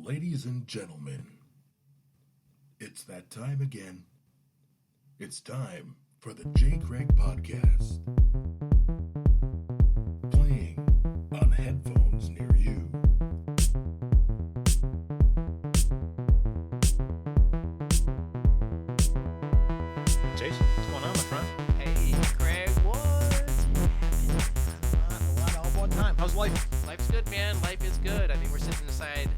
Ladies and gentlemen, it's that time again. It's time for the J. Craig Podcast. Playing on headphones near you. Jason, what's going on, my friend? Hey, Craig, what's happening? A lot all one time. How's life? Life's good, man. Life is good. I mean, we're sitting inside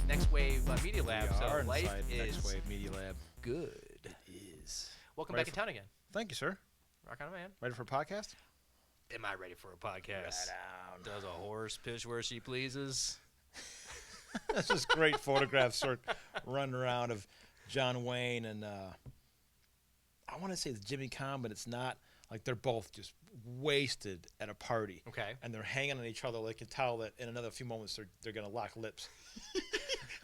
Next Wave Media Lab, We so are life inside is Next Wave Media Lab. good. It is. Welcome Ready back in town again. Thank you, sir. Rock on, man. Ready for a podcast? Am I ready for a podcast? Right Does a horse piss where she pleases? That's just great photographs sort of running around of John Wayne and I want to say it's Jimmy Kahn, but it's not. Like they're both just wasted at a party. Okay. And they're hanging on each other. Like you can tell that in another few moments they're going to lock lips.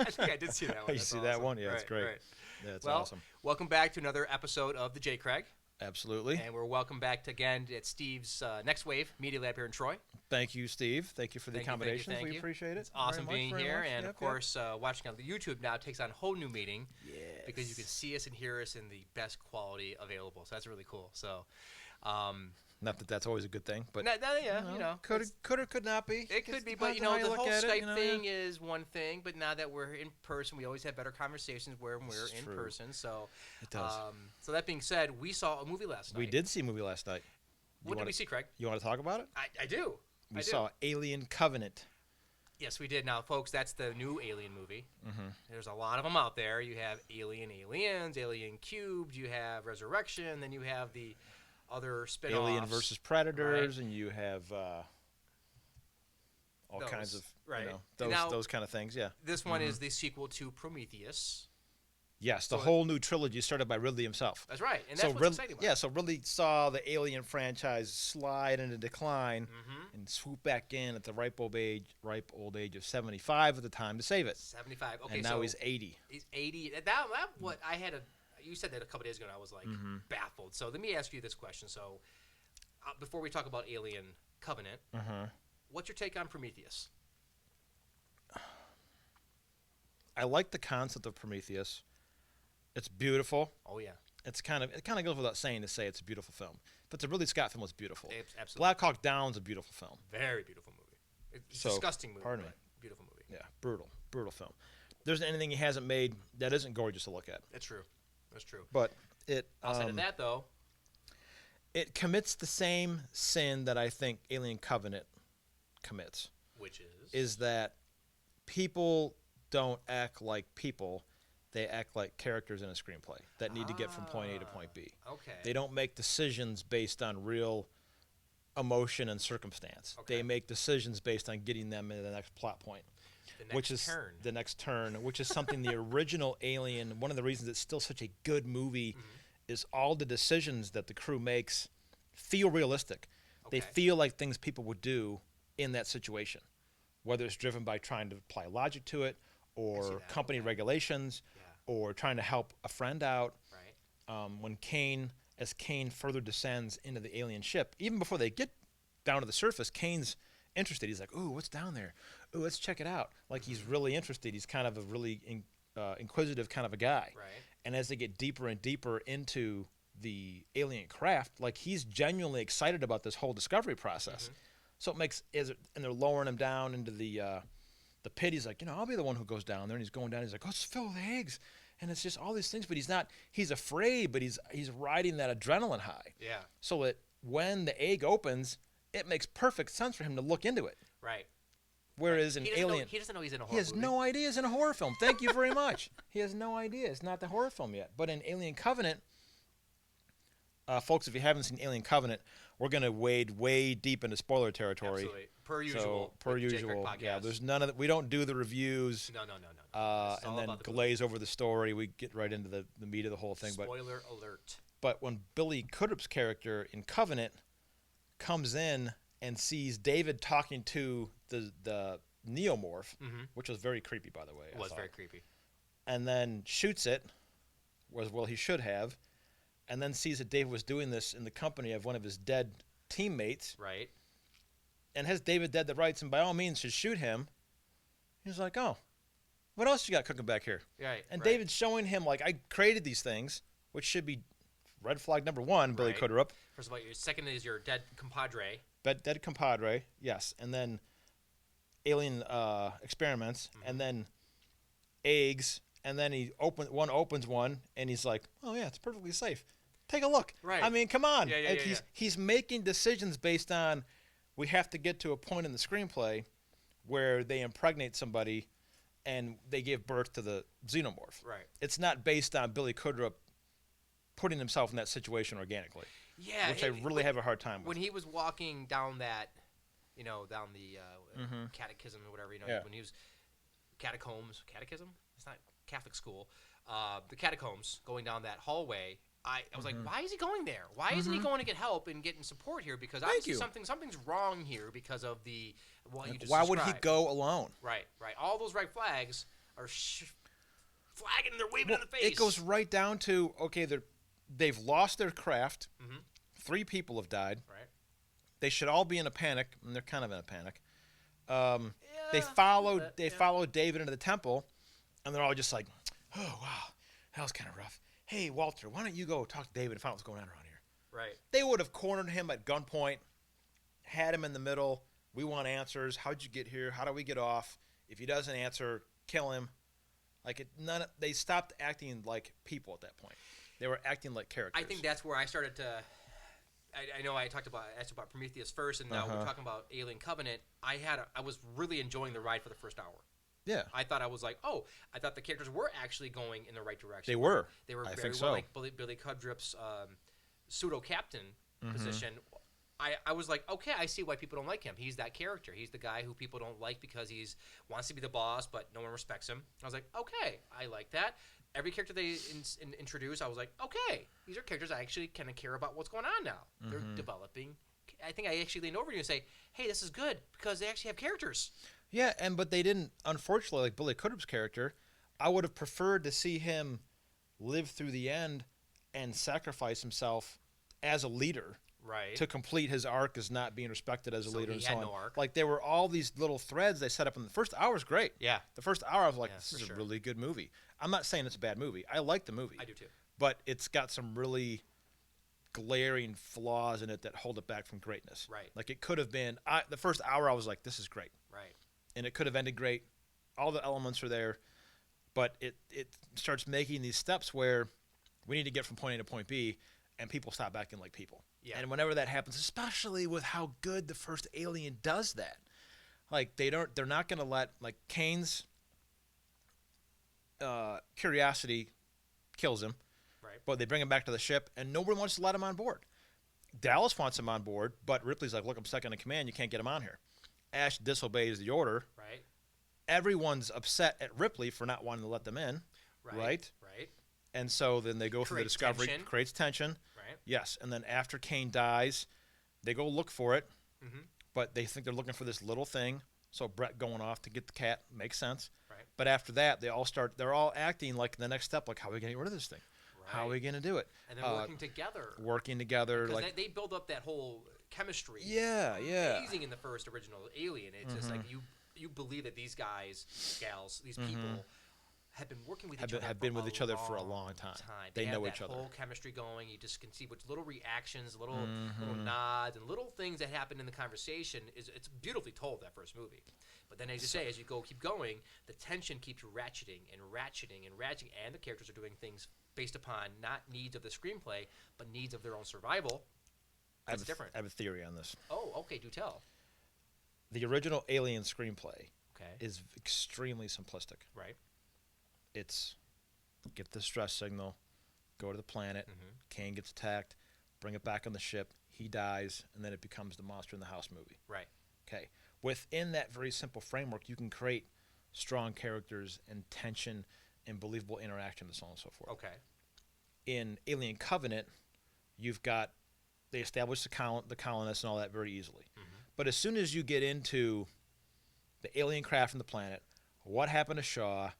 I think I did see that one. You That's see that awesome. one? Yeah, it's Right, great. right. Yeah, it's Well, awesome. welcome back to another episode of the J. Craig. Absolutely. And we're welcome back again at Steve's Next Wave Media Lab here in Troy. Thank you, Steve. Thank you for the Thank you, thank you, accommodations. thank We you. appreciate it. It's awesome very being much, very here, much. and Yep, of course, watching on the YouTube now takes on a whole new meeting yes. because you can see us and hear us in the best quality available. So that's really cool. So, Not that that's always a good thing, but could could or could not be. it could be, but Depends on how you the look whole at it, Skype thing is one thing, but now that we're in person, we always have better conversations when we're This is in true. person. So, It does. so that being said, we saw a movie last night. We did see a movie last night. What did we see, Craig? You want to talk about it? I do. We I do. saw Alien Covenant. Yes, we did. Now, folks, that's the new Alien movie. Mm-hmm. There's a lot of them out there. You have Aliens, Alien Cubed, you have Resurrection, then you have the other spin-offs. Alien versus Predators, and you have all Those, kinds of right. those Now- kind of things. Yeah. This one is the sequel to Prometheus. Yes, the So whole new trilogy started by Ridley himself. That's right, and that's so what's Rid- exciting about yeah, it. so Ridley saw the Alien franchise slide into decline Mm-hmm. and swoop back in at the ripe old age of 75 at the time to save it. 75. Okay, And now so he's 80. he's 80. That what I had you said that a couple days ago, and I was like baffled. So let me ask you this question. So before we talk about Alien Covenant, what's your take on Prometheus? I like the concept of Prometheus. It's beautiful. Oh yeah, It kind of goes without saying to say it's a beautiful film. But the Ridley Scott film was beautiful. absolutely. Black Hawk Down's a beautiful film. Very beautiful movie. It's So, a disgusting movie, pardon me. but beautiful movie. Yeah, brutal film. There's anything he hasn't made that isn't gorgeous to look at. That's true. That's true. But it Outside of that, though, it commits the same sin that I think Alien Covenant commits. which Is that people don't act like people, they act like characters in a screenplay that need to get from point A to point B. okay. They don't make decisions based on real emotion and circumstance. Okay. They make decisions based on getting them into the next plot point, the next which is turn. the next turn, which is something the original Alien, one of the reasons it's still such a good movie is all the decisions that the crew makes feel realistic. They Okay. feel like things people would do in that situation, whether it's driven by trying to apply logic to it or that, company okay. regulations Yeah. or trying to help a friend out. Right. When as Kane further descends into the alien ship, even before they get down to the surface, Kane's interested. He's like, "Ooh, what's down there? Ooh, let's check it out." Like he's really interested. He's kind of a really inquisitive kind of a guy. Right. And as they get deeper and deeper into the alien craft, like he's genuinely excited about this whole discovery process. So it makes and they're lowering him down into the pit. He's like, I'll be the one who goes down there. And he's going down. He's like, oh, it's filled with eggs. And it's just all these things, but he's not. He's afraid, but he's riding that adrenaline high. Yeah. So that when the egg opens, it makes perfect sense for him to look into it. Right. Whereas an He doesn't alien, Know, he doesn't know he's in a horror he has movie. no idea he's in a horror film. Thank you very much. He has no idea. It's not the horror film yet. But in Alien Covenant, folks, if you haven't seen Alien Covenant, we're going to wade way deep into spoiler territory. Absolutely. Per So usual. per with the J. Craig usual, yeah. podcast. There's none of that. We don't do the reviews. No. This is all And then about the glaze over the story. We get right into the meat of the whole thing. Spoiler alert. But when Billy Crudup's character in Covenant comes in and sees David talking to the neomorph, which was very creepy, by the way. It I was thought, very creepy. and then shoots it, well he should have, and then sees that David was doing this in the company of one of his dead teammates, Right. and has David dead that rights and by all means should shoot him. He's like, oh, What else you got cooking back here? Right. And right. David's showing him, like, I created these things, which should be red flag number one, Billy Right. Crudup. First of all, your second is your dead compadre. Dead compadre, yes. And then alien experiments, and then eggs, and then one opens one, and he's like, oh, yeah, it's perfectly safe. Take a look. Right. I mean, come on. Yeah, And he's making decisions based on, we have to get to a point in the screenplay where they impregnate somebody and they give birth to the xenomorph. Right. It's not based on Billy Crudup putting himself in that situation organically, Yeah. which I really have a hard time with. When he was walking down that, down the catechism or whatever, Yeah. when he was catechism? It's not Catholic school. The catacombs, going down that hallway. I was like, why is he going there? Why isn't he going to get help and getting support here? Because obviously something's wrong here because of what you just Why would he described. go alone? Right. All those red flags are flagging. They're waving in the face. It goes right down to, okay, they've lost their craft. 3 people have died. Right. They should all be in a panic, and they're kind of in a panic. They Yeah, followed David into the temple, and they're all just like, oh, wow, that was kind of rough. Hey, Walter, why don't you go talk to David and find out what's going on around here? Right. They would have cornered him at gunpoint, had him in the middle. We want answers. How'd you get here? How do we get off? If he doesn't answer, kill him. They stopped acting like people at that point. They were acting like characters. I think that's where I started to. I know I asked about Prometheus first, and now we're talking about Alien Covenant. I was really enjoying the ride for the first hour. Yeah. I thought I thought the characters were actually going in the right direction. They were. They were I very think well so. like Billy Crudup's pseudo captain position. I was like, okay, I see why people don't like him. He's that character. He's the guy who people don't like because he's wants to be the boss, but no one respects him. I was like, okay, I like that. Every character they introduce, I was like, okay, these are characters I actually kind of care about what's going on now. They're developing. I think I actually leaned over to you and say, hey, this is good because they actually have characters. Yeah, but they didn't, unfortunately, like Billy Crudup's character. I would have preferred to see him live through the end and sacrifice himself as a leader. Right. To complete his arc as not being respected as a leader he and so had on. no arc. Like, there were all these little threads they set up in the first hour is great. Yeah. The first hour I was like, Yeah, this for is sure. a really good movie. I'm not saying it's a bad movie. I like the movie. I do too. But it's got some really glaring flaws in it that hold it back from greatness. Right. Like, it could have been the first hour I was like, this is great. Right. And it could have ended great. All the elements are there. But it starts making these steps where we need to get from point A to point B, and people stop acting like people. Yeah. And whenever that happens, especially with how good the first Alien does that, like they're not going to let, like, Kane's curiosity kills him, Right. but they bring him back to the ship, and nobody wants to let him on board. Dallas wants him on board, but Ripley's like, look, I'm second in command. You can't get him on here. Ash disobeys the order. Right. Everyone's upset at Ripley for not wanting to let them in, right? Right. And so then they go through the Creates discovery, tension. creates tension. Right. Yes, and then after Kane dies, they go look for it, Mhm. but they think they're looking for this little thing. So Brett going off to get the cat makes sense. Right. But after that, they're all acting like the next step, like, how are we going to get rid of this thing? How are we going to do it? And then working together. Working together, Because like, they build up that whole chemistry. yeah. Amazing in the first original Alien. It's just like you believe that these guys, gals, these people have been working with each other. have been with each other for a long time. They have know that each other. whole chemistry going. You just can see which little reactions, little nods, and little things that happen in the conversation. It's beautifully told, that first movie. But then, as you say, as you keep going, the tension keeps ratcheting and ratcheting and ratcheting, and the characters are doing things based upon not needs of the screenplay, but needs of their own survival. It's different. I have a theory on this. Oh, okay. Do tell. The original Alien screenplay Okay. is extremely simplistic. Right. It's get the stress signal, go to the planet, Kane gets attacked, bring it back on the ship, he dies, and then it becomes the Monster in the House movie. Right. Okay. Within that very simple framework, you can create strong characters and tension and believable interaction and so on and so forth. Okay. In Alien Covenant, they establish the colonists and all that very easily. But as soon as you get into the alien craft and the planet, what happened to Shaw,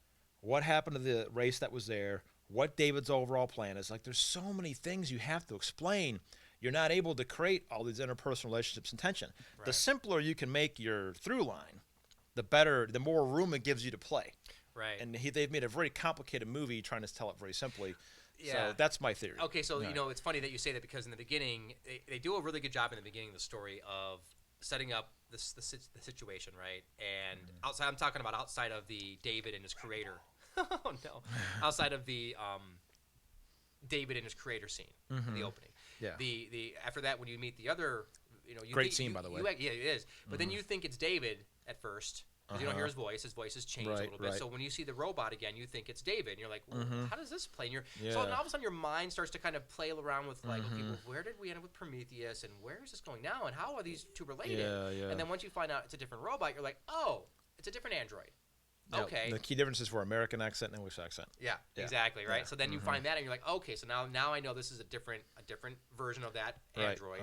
what happened to the race that was there, what David's overall plan is, like, there's so many things you have to explain. You're not able to create all these interpersonal relationships and tension. The Right. simpler you can make your through line, the better, the more room it gives you to play. Right. And they've made a very complicated movie trying to tell it very simply. Yeah. So that's my theory. Okay, so Yeah. it's funny that you say that because in the beginning they do a really good job in the beginning of the story of setting up the situation, right? And outside, I'm talking about outside of the David and his creator. Oh no, outside of the David and his creator scene in the opening. Yeah. The after that when you meet the other, you Great think, scene, by the way. yeah, it is. But then you think it's David at first. 'Cause you don't hear his voice. His voice has changed a Right, little bit. right. So when you see the robot again, you think it's David. And you're like, well, how does this play? And so Yeah. all of a sudden your mind starts to kind of play around with like, okay, well, where did we end up with Prometheus? And where is this going now? And how are these two related? Yeah, yeah. And then once you find out it's a different robot, you're like, oh, it's a different android. Yeah, Okay. The key differences were American accent and English accent. Yeah, Yeah. exactly, right? Yeah. So then you find that and you're like, okay, so now I know this is a different version of that Right, android,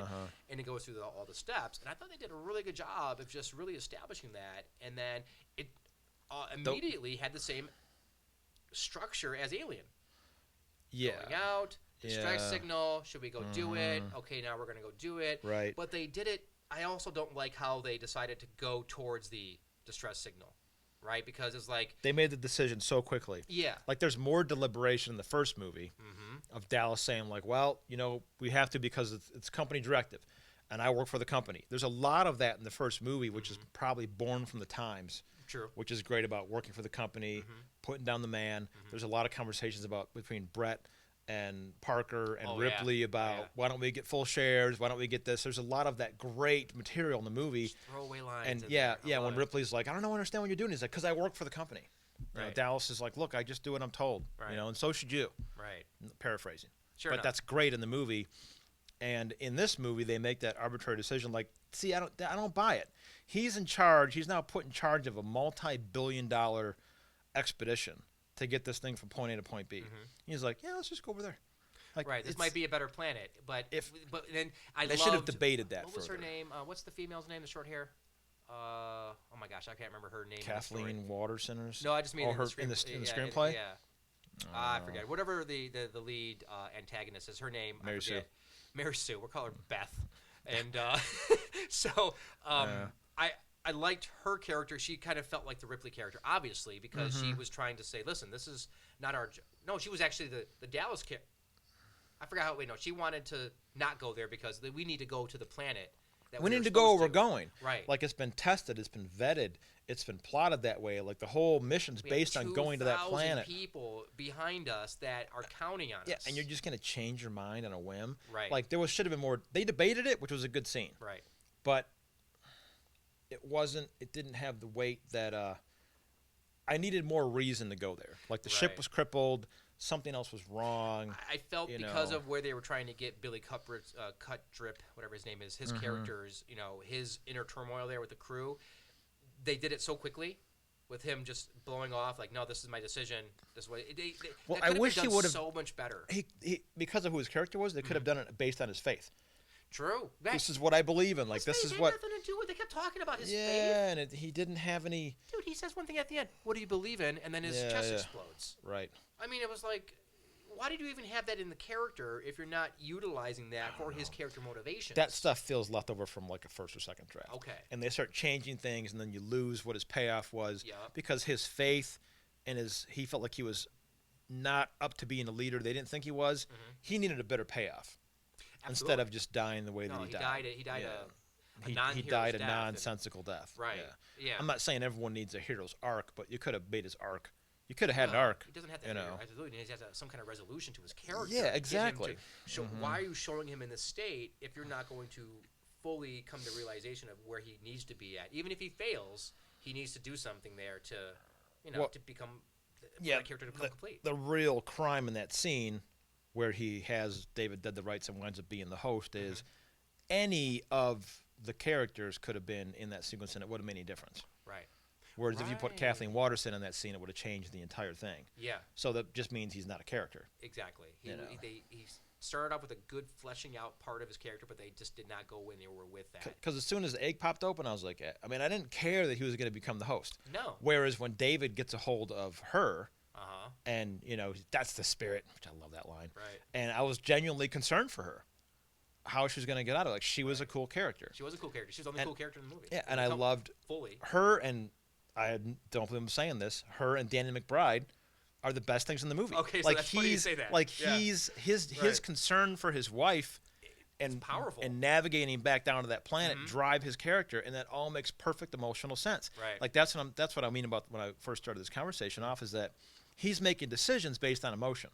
and it goes through all the steps. And I thought they did a really good job of just really establishing that, and then it immediately had the same structure as Alien. Yeah. Going out, distress Yeah. signal, should we go do it? Okay, now we're going to go do it. Right. But they did it. I also don't like how they decided to go towards the distress signal, right? Because it's like, They made the decision so quickly. yeah. Like there's more deliberation in the first movie of Dallas saying like, well, we have to because it's company directive, and I work for the company. There's a lot of that in the first movie, which is probably born from the times. True. Which is great about working for the company, putting down the man. There's a lot of conversations between Brett and Parker and Oh, yeah. Ripley about Yeah. why don't we get full shares? Why don't we get this? There's a lot of that great material in the movie. Throwaway lines. And in yeah, there. I when love it. Ripley's like, I don't understand what you're doing. He's like, because I work for the company. Right. Dallas is like, look, I just do what I'm told. Right. And so should you. Right. Paraphrasing. Sure but enough. that's great in the movie. And in this movie, they make that arbitrary decision. Like, see, I don't buy it. He's in charge. He's now put in charge of a multi-billion-dollar expedition to get this thing from point A to point B. He's like, yeah, let's just go over there. Like, Right. This might be a better planet, but but then They should have debated that What was her further. name? What's the female's name? The short hair. Oh my gosh, I can't remember her name. in the story. Kathleen Waterson or No, I just mean oh, in her the, in the screen- yeah, screenplay. Yeah. I forget. Whatever the lead antagonist is, her name. I Mary Sue. forget. Mary Sue. We'll call her Beth. And so I liked her character. She kind of felt like the Ripley character, obviously, because she was trying to say, listen, this is not our. No, she was actually the Dallas kid. I forgot how. Wait, no, she wanted to not go there because we need to go to the planet. That We were need to go where supposed we're to. going. Right. Like it's been tested, it's been vetted, it's been plotted that way. Like the whole mission's We have based on going to that 2,000 planet. people behind us that are counting on Yeah, us. and you're just gonna change your mind on a whim. Right. Like should have been more. They debated it, which was a good scene, right. but it wasn't. It didn't have the weight that I needed more reason to go there. Like the ship Right. was crippled, something else was wrong. I felt you because know. of where they were trying to get Billy Drip, whatever his name is, his characters, his inner turmoil there with the crew, they did it so quickly with him just blowing off like, no, this is my decision. This way. Well, that I could have wish been he done would've- so much better. He because of who his character was, they could have done it based on his faith. True. This is what I believe in. Like His this faith is had what. nothing to do with. They kept talking about his faith. Yeah, and he didn't have any. Dude, he says one thing at the end. What do you believe in? And then his Yeah, chest yeah. explodes. Right. I mean, it was like, why did you even have that in the character if you're not utilizing that for his character motivation? That stuff feels left over from like a first or second draft. Okay. And they start changing things, and then you lose what his payoff was Yup. because his faith and he felt like he was not up to being a leader. They didn't think he was. He needed a better payoff instead Absolutely. of just dying the way No, that he he died. died. He died Yeah. a He non-hero's died a death, and- nonsensical death. Right. Yeah. Yeah. I'm not saying everyone needs a hero's arc, but you could have made his arc. You could have had an arc. He doesn't have to. you have know. Absolutely, he has to have some kind of resolution to his character. Yeah, Get him to exactly. show, Why are you showing him in this state if you're not going to fully come to realization of where he needs to be at? Even if he fails, he needs to do something there to, Well, to become for Yeah, that character to become complete. the real crime in that scene where he has David dead to rights and winds up being the host is any of the characters could have been in that sequence and it would have made any difference. Right. Whereas if you put Right. Kathleen Waterston in that scene, it would have changed the entire thing. Yeah. So that just means he's not a character. Exactly. He, You know. he started off with a good fleshing out part of his character, but they just did not go anywhere with that. Because as soon as the egg popped open, I was like, I mean, I didn't care that he was going to become the host. No. Whereas when David gets a hold of her, Uh huh. and that's the spirit, which I love that line. Right. And I was genuinely concerned for her, how she was going to get out of it. Like she was a cool character. She was a cool character. She was the only And- cool character in the movie. Yeah, and I Become loved fully. her and I don't believe I'm saying this. Her and Danny McBride are the best things in the movie. Okay, so like that's funny you say that. Like Yeah. his Right. concern for his wife and powerful. and navigating back down to that planet drive his character, and that all makes perfect emotional sense. Right. Like that's what I mean about when I first started this conversation off, is that he's making decisions based on emotion.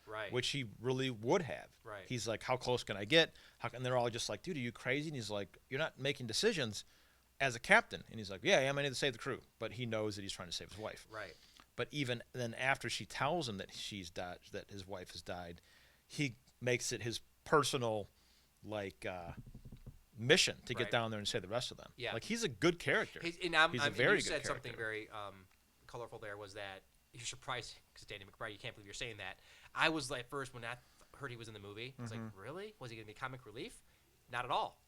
Right. Which he really would have. Right. He's like, how close can I get? And they're all just like, dude, are you crazy? And he's like, you're not making decisions as a captain. And he's like, yeah, I am. I need to save the crew. But he knows that he's trying to save his wife. Right. But even then, after she tells him that she's died, that his wife has died, he makes it his personal, like, mission to get Right. down there and save the rest of them. Yeah. Like, he's a good character. He's a very you good said character. something very colorful there, was that you're surprised because Danny McBride, you can't believe you're saying that. I was like, first when I heard he was in the movie, I was like, really? Was he going to be comic relief? Not at all.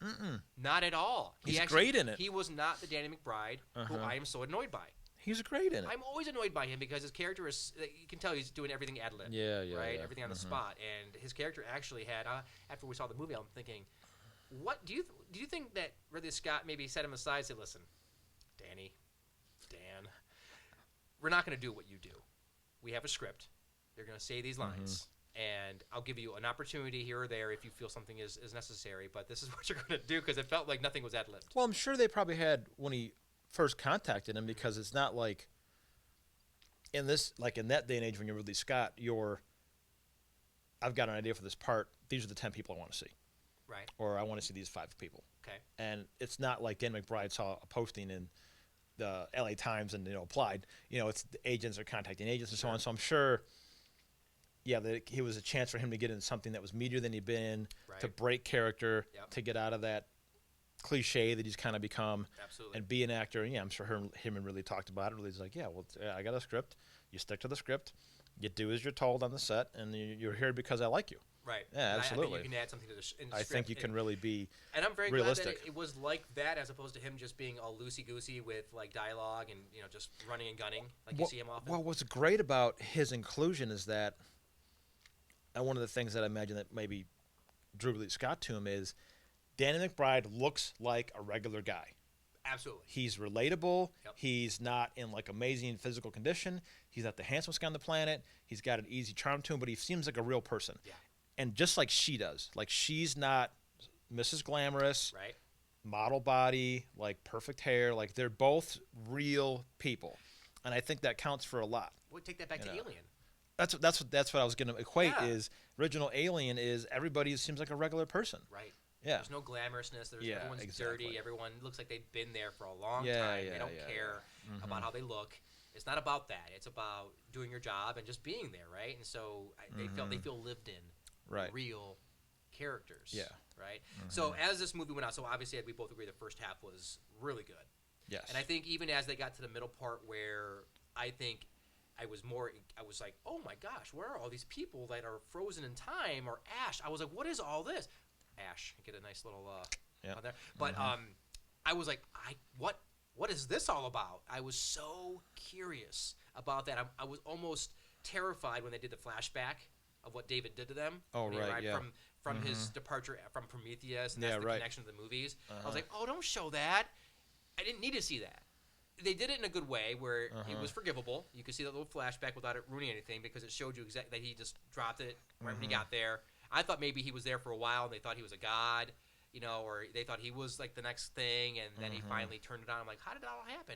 Not at all. He's great in it. He was not the Danny McBride who I am so annoyed by. He's great in it. I'm always annoyed by him because his character is, you can tell he's doing everything ad lib. Yeah, Right? yeah. Everything on the spot. And his character actually had, after we saw the movie, I'm thinking, what do you think that Ridley Scott maybe set him aside and said, listen, Dan, we're not going to do what you do. We have a script. You're going to say these lines. And I'll give you an opportunity here or there if you feel something is necessary. But this is what you're going to do, because it felt like nothing was ad-libbed. Well, I'm sure they probably had when he first contacted him, because it's not like in that day and age when you're Ridley Scott, I've got an idea for this part. These are the 10 people I want to see. Right. Or I want to see these 5 people. Okay. And it's not like Dan McBride saw a posting in the LA Times and applied. It's the agents are contacting agents and so on. So I'm sure, that it was a chance for him to get in something that was meatier than he'd been in, to Right. break character, Yep. to get out of that cliche that he's kind of become, Absolutely. and be an actor. And I'm sure him and Ridley talked about it. Ridley's like, I got a script. You stick to the script. You do as you're told on the set, and you're here because I like you. Right. Yeah, And absolutely. I think you can add something to in the I script. think you can really be And I'm very realistic. glad that it was like that, as opposed to him just being all loosey-goosey with like dialogue and just running and gunning like you see him often. Well, what's great about his inclusion is that, and one of the things that I imagine that maybe drew Ridley Scott to him is Danny McBride looks like a regular guy. Absolutely. He's relatable. Yep. He's not in like amazing physical condition. He's not the handsomest guy on the planet. He's got an easy charm to him, but he seems like a real person. Yeah. And just like she does, like she's not Mrs. Glamorous, Right. model body, like perfect hair. Like they're both real people, and I think that counts for a lot. We'll take that back to Alien. That's what I was going to equate. Yeah. Is original Alien is everybody seems like a regular person. Right. Yeah. There's no glamorousness. Yeah, Everyone's exactly. dirty. Everyone looks like they've been there for a long Yeah, time. yeah, They don't yeah, care about how they look. It's not about that. It's about doing your job and just being there, right? And so they feel lived in, Right. real characters. Yeah. Right. So as this movie went on, so obviously we both agree the first half was really good. Yes. And I think even as they got to the middle part, where I think I was like, oh my gosh, where are all these people that are frozen in time or Ash? I was like, what is all this? Ash, get a nice little Yeah. on there. But I was like, what is this all about? I was so curious about that. I was almost terrified when they did the flashback of what David did to them. Oh, when he right, arrived yeah. From his departure from Prometheus, and that's Yeah, the right. connection to the movies. I was like, oh, don't show that. I didn't need to see that. They did it in a good way where it was forgivable. You could see that little flashback without it ruining anything, because it showed you exactly that he just dropped it right when he got there. I thought maybe he was there for a while and they thought he was a god, or they thought he was like the next thing, and then he finally turned it on. I'm like, how did that all happen?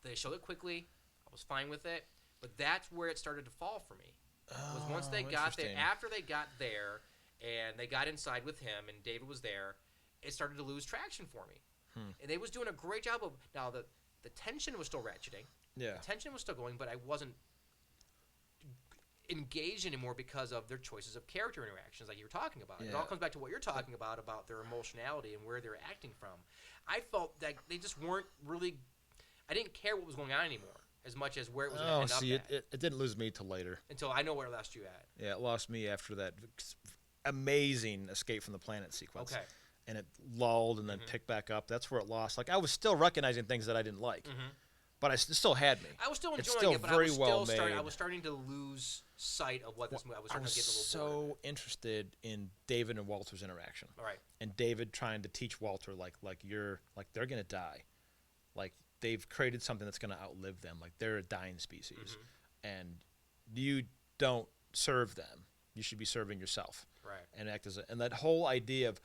They showed it quickly. I was fine with it. But that's where it started to fall for me. Was once they got there, interesting. after they got there and they got inside with him and David was there, it started to lose traction for me. And they was doing a great job of, now the tension was still ratcheting. Yeah. The tension was still going, but I wasn't engaged anymore because of their choices of character interactions like you were talking about. It Yeah. all comes back to what you're talking about their emotionality and where they're acting from. I felt that they just weren't really, I didn't care what was going on anymore as much as where it was going to Oh, end see, up at. it didn't lose me till later. Until I know where it lost you at. Yeah, it lost me after that amazing escape from the planet sequence. Okay. And it lulled and then picked back up. That's where it lost. Like I was still recognizing things that I didn't like, but it still had me. I was still It's enjoying still it, but very I was well still made. I was starting to lose sight of what this movie. I was I starting was to get a little bored. so interested in David and Walter's interaction, All right. and David trying to teach Walter like they're gonna die, like they've created something that's going to outlive them. Like they're a dying species, and you don't serve them. You should be serving yourself, Right. and act as and that whole idea of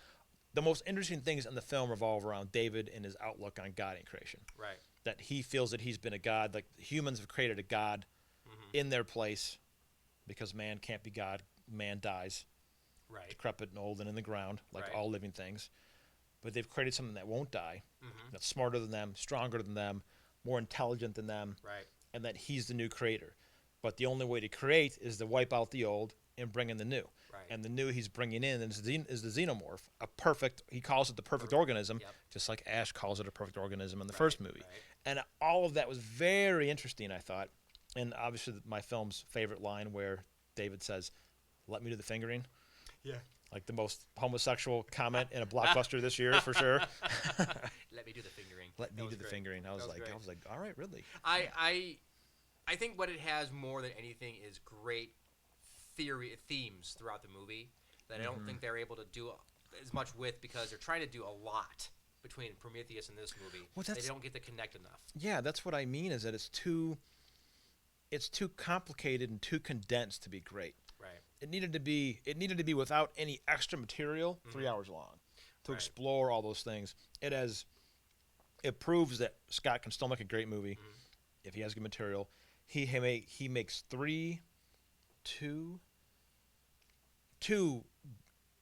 the most interesting things in the film revolve around David and his outlook on God and creation. Right. That he feels that he's been a god. Like humans have created a god in their place because man can't be God. Man dies, Right. decrepit and old and in the ground, like Right. all living things. But they've created something that won't die, Mm-hmm. that's smarter than them, stronger than them, more intelligent than them, Right. and that he's the new creator. But the only way to create is to wipe out the old and bring in the new. Right. And the new he's bringing in is the xenomorph, a perfect, he calls it the perfect organism, Yep. just like Ash calls it a perfect organism in the first movie. Right. And all of that was very interesting, I thought. And obviously my film's favorite line where David says, "Let me do the fingering." Yeah. Like the most homosexual comment in a blockbuster this year for sure. Let me do the fingering. Let me That was do the great. fingering. I was That was like, great. all right, really. I think what it has more than anything is great themes throughout the movie that I don't think they're able to do as much with because they're trying to do a lot between Prometheus and this movie. Well, they that's- don't get to connect enough. Yeah, that's what I mean. Is that it's too complicated and too condensed to be great. Right. It needed to be without any extra material, 3 hours long, to Right. explore all those things. It proves that Scott can still make a great movie if he has good material. He makes two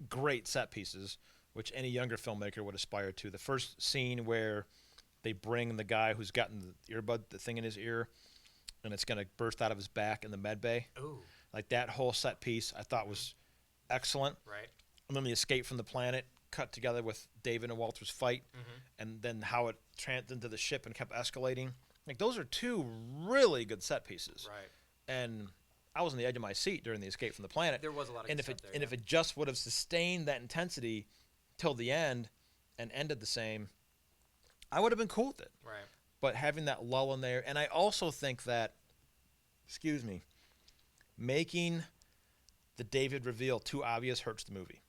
great set pieces, which any younger filmmaker would aspire to. The first scene where they bring the guy who's gotten the thing in his ear, and it's going to burst out of his back in the med bay. Ooh. Like that whole set piece, I thought was excellent. Right. And then the escape from the planet, cut together with David and Walter's fight, and then how it tramped into the ship and kept escalating. Like those are two really good set pieces. Right. And I was on the edge of my seat during the escape from the planet. There was a lot of and good if stuff it there, and yeah. if it just would have sustained that intensity till the end and ended the same, I would have been cool with it. Right. But having that lull in there, and I also think that, making the David reveal too obvious hurts the movie.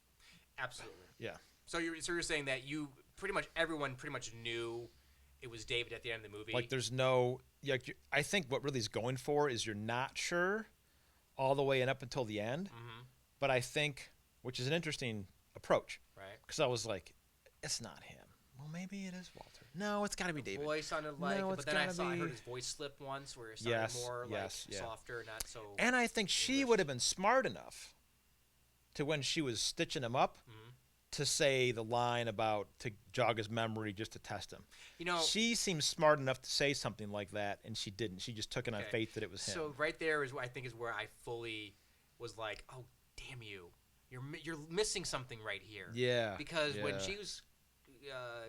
Absolutely. Yeah. So you're saying that everyone pretty much knew it was David at the end of the movie. Like there's no I think what really is going for is you're not sure all the way and up until the end. But I think, which is an interesting approach, right. because I was like, it's not him. Well, maybe it is Walter. No, it's got to be David. Voice sounded like, No, but it's then I gotta be- heard his voice slip once, where it sounded Yes, more yes, like yeah. softer, not so. And I think she English. would have been smart enough to, when she was stitching him up, to say the line about to jog his memory just to test him. You know, She seems smart enough to say something like that, and she didn't. She just took it on Okay. faith that it was him. so right there is I think is where I fully was like, oh damn you, you're missing something right here. yeah. Because when yeah. she was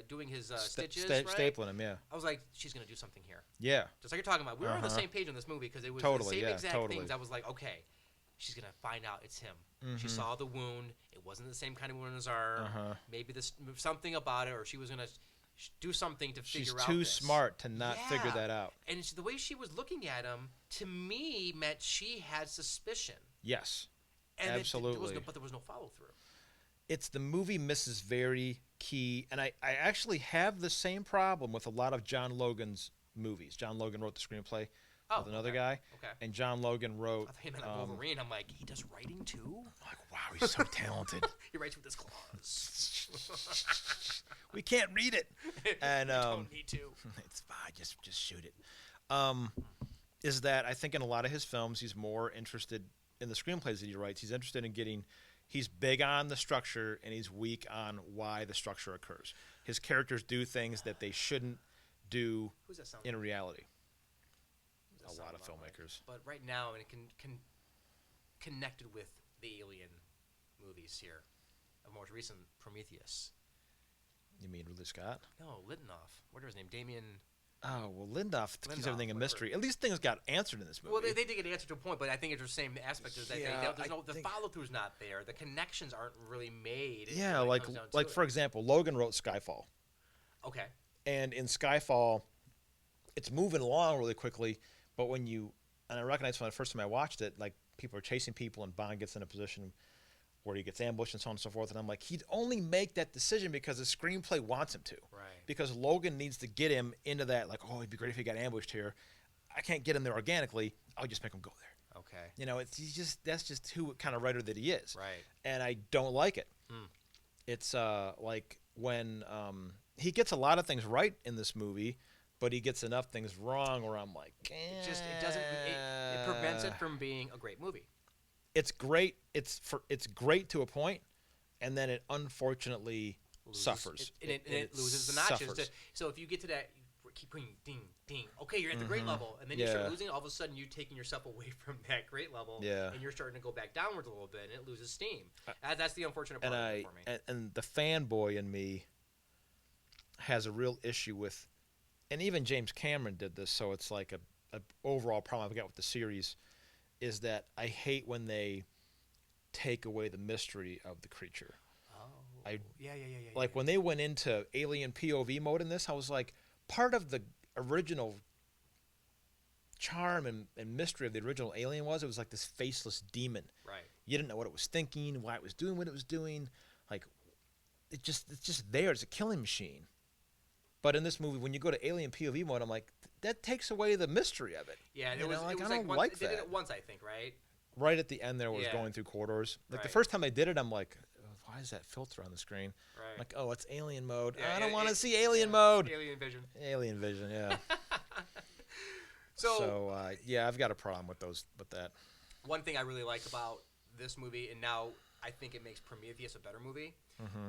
doing his stitches, sta- right? stapling him, yeah. I was like, she's gonna do something here. Yeah. Just like you're talking about. We were on the Uh-huh. same page on this movie because it was Totally, the same yeah, exact totally. things. I was like, okay, she's gonna find out it's him. She Mhm. saw the wound. It wasn't the same kind of wound in his arm. Uh-huh. Maybe this something about it, or she was gonna do something to She's figure out. too this. smart to not figure Yeah. that out. And the way she was looking at him, to me, meant she had suspicion. Yes. And Absolutely. but there was no follow through. It's the movie misses very key, and I actually have the same problem with a lot of John Logan's movies. John Logan wrote the screenplay with another okay. guy, Okay. and John Logan wrote. I thought he meant like Wolverine. I'm like, he does writing too? Like, wow, he's so talented. He writes with his claws. We can't read it, and you don't need to. it's fine. Just shoot it. Is that I think in a lot of his films he's more interested in the screenplays that he writes. He's interested in getting. He's big on the structure and he's weak on why the structure occurs. His characters do things that they shouldn't do Who's that sound? in reality. Who's that A sound lot of like? filmmakers. But right now, and it connected with the Alien movies here, of most recent Prometheus. You mean Ridley Scott? No, Litinoff. What is his name? Damien. Oh well, Lindoff keeps Lindelof, everything a whatever. mystery. At least things got answered in this movie. Well, they did get an answer to a point, but I think it's the same aspect as that. Yeah, The follow through's not there. The connections aren't really made. yeah, when it like comes down to like it. for example, Logan wrote Skyfall. Okay. And in Skyfall, it's moving along really quickly, but when you, and I recognized from the first time I watched it, like people are chasing people and Bond gets in a position where he gets ambushed and so on and so forth. And I'm like, he'd only make that decision because the screenplay wants him to. Right. Because Logan needs to get him into that, like, oh, it'd be great if he got ambushed here. I can't get him there organically. I'll just make him go there. Okay. You know, that's just who kind of writer that he is. Right. And I don't like it. It's like when he gets a lot of things right in this movie, but he gets enough things wrong where I'm like, It prevents it from being a great movie. It's great. It's great to a point, and then it unfortunately suffers. It loses the notches. suffers. So if you get to that, keep going, ding, ding. Okay, you're at the great level, and then you start losing. All of a sudden, you're taking yourself away from that great level, and you're starting to go back downwards a little bit, and it loses steam. That's the unfortunate part of it for me. And the fanboy in me has a real issue with, and even James Cameron did this, so it's like a overall problem I've got with the series, is that I hate when they take away the mystery of the creature. Oh, yeah. Like when they went into alien POV mode in this, I was like, part of the original charm and mystery of the original Alien was it was like this faceless demon. Right. You didn't know what it was thinking, why it was doing what it was doing. Like, it's just there. It's a killing machine. But in this movie, when you go to alien POV mode, I'm like, that takes away the mystery of it. Yeah, I don't like they did that. it once, I think, right? Right at the end there was going through corridors. Like the first time they did it, I'm like, why is that filter on the screen? Right. I'm like, oh, it's alien mode. Yeah, I don't want to see alien mode. Alien vision. Alien vision, yeah. So yeah, I've got a problem with that. one thing I really like about this movie, and now I think it makes Prometheus a better movie,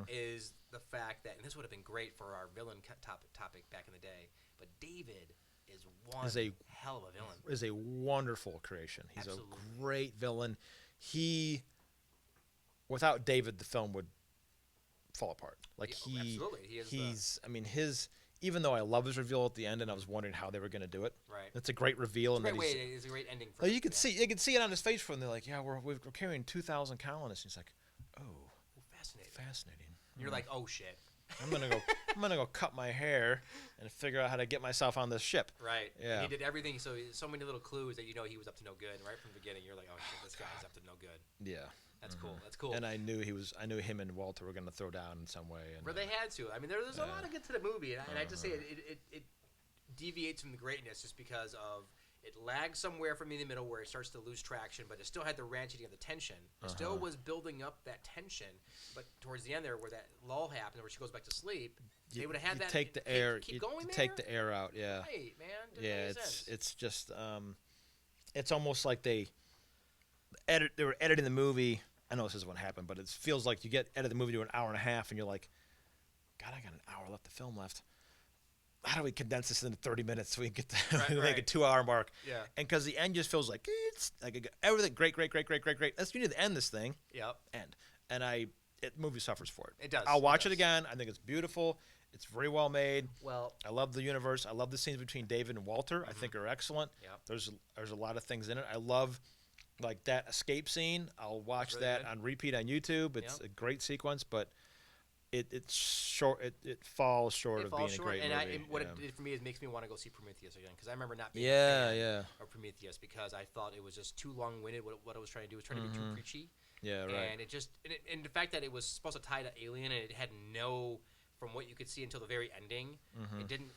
is the fact that, and this would have been great for our villain topic back in the day, but David is one hell of a villain. Is a wonderful creation. He's Absolutely. a great villain. Without David, the film would fall apart. Like absolutely. Even though I love his reveal at the end, and I was wondering how they were going to do it. Right. It's a great reveal, and It's a great ending. For you could see it on his face from. They're like, yeah, we're carrying 2,000 colonists. And he's like, oh, fascinating. You're like, oh shit. I'm gonna go cut my hair and figure out how to get myself on this ship. Right. Yeah. And he did everything. So many little clues that he was up to no good. And right from the beginning, you're like, oh shit, this guy's up to no good. Yeah. That's cool. That's cool. And I knew him and Walter were going to throw down in some way. And, where they had to. I mean, there's a lot of good to the movie, and I just say it deviates from the greatness just because of it lags somewhere from in the middle where it starts to lose traction, but it still had the ratcheting of the tension. It still was building up that tension, but towards the end there, where that lull happened, where she goes back to sleep, they would have had that. Take the air. Keep going there. Take the air out. Yeah. Right, man. It's just it's almost like they were editing the movie. I know this isn't what happened, but it feels like you edit the movie to an hour and a half, and you're like, God, I got an hour left of film left. How do we condense this into 30 minutes so we can get to make a 2-hour mark? Yeah. And because the end just feels like it's like everything great. That's you need to end this thing. Yep. End. And movie suffers for it. It does. I'll watch it again. I think it's beautiful. It's very well made. Well, I love the universe. I love the scenes between David and Walter. I think are excellent. Yep. There's a lot of things in it. I love like that escape scene. I'll watch really that good. on repeat on YouTube. It's Yep. a great sequence, but it's short. It falls short of being a great movie. And what it did for me is makes me want to go see Prometheus again, because I remember not being Yeah, a fan yeah. of Prometheus because I thought it was just too long-winded. What it was trying to do was trying to be too preachy. Yeah, right. And and the fact that it was supposed to tie to Alien and it had no, from what you could see until the very ending, it didn't,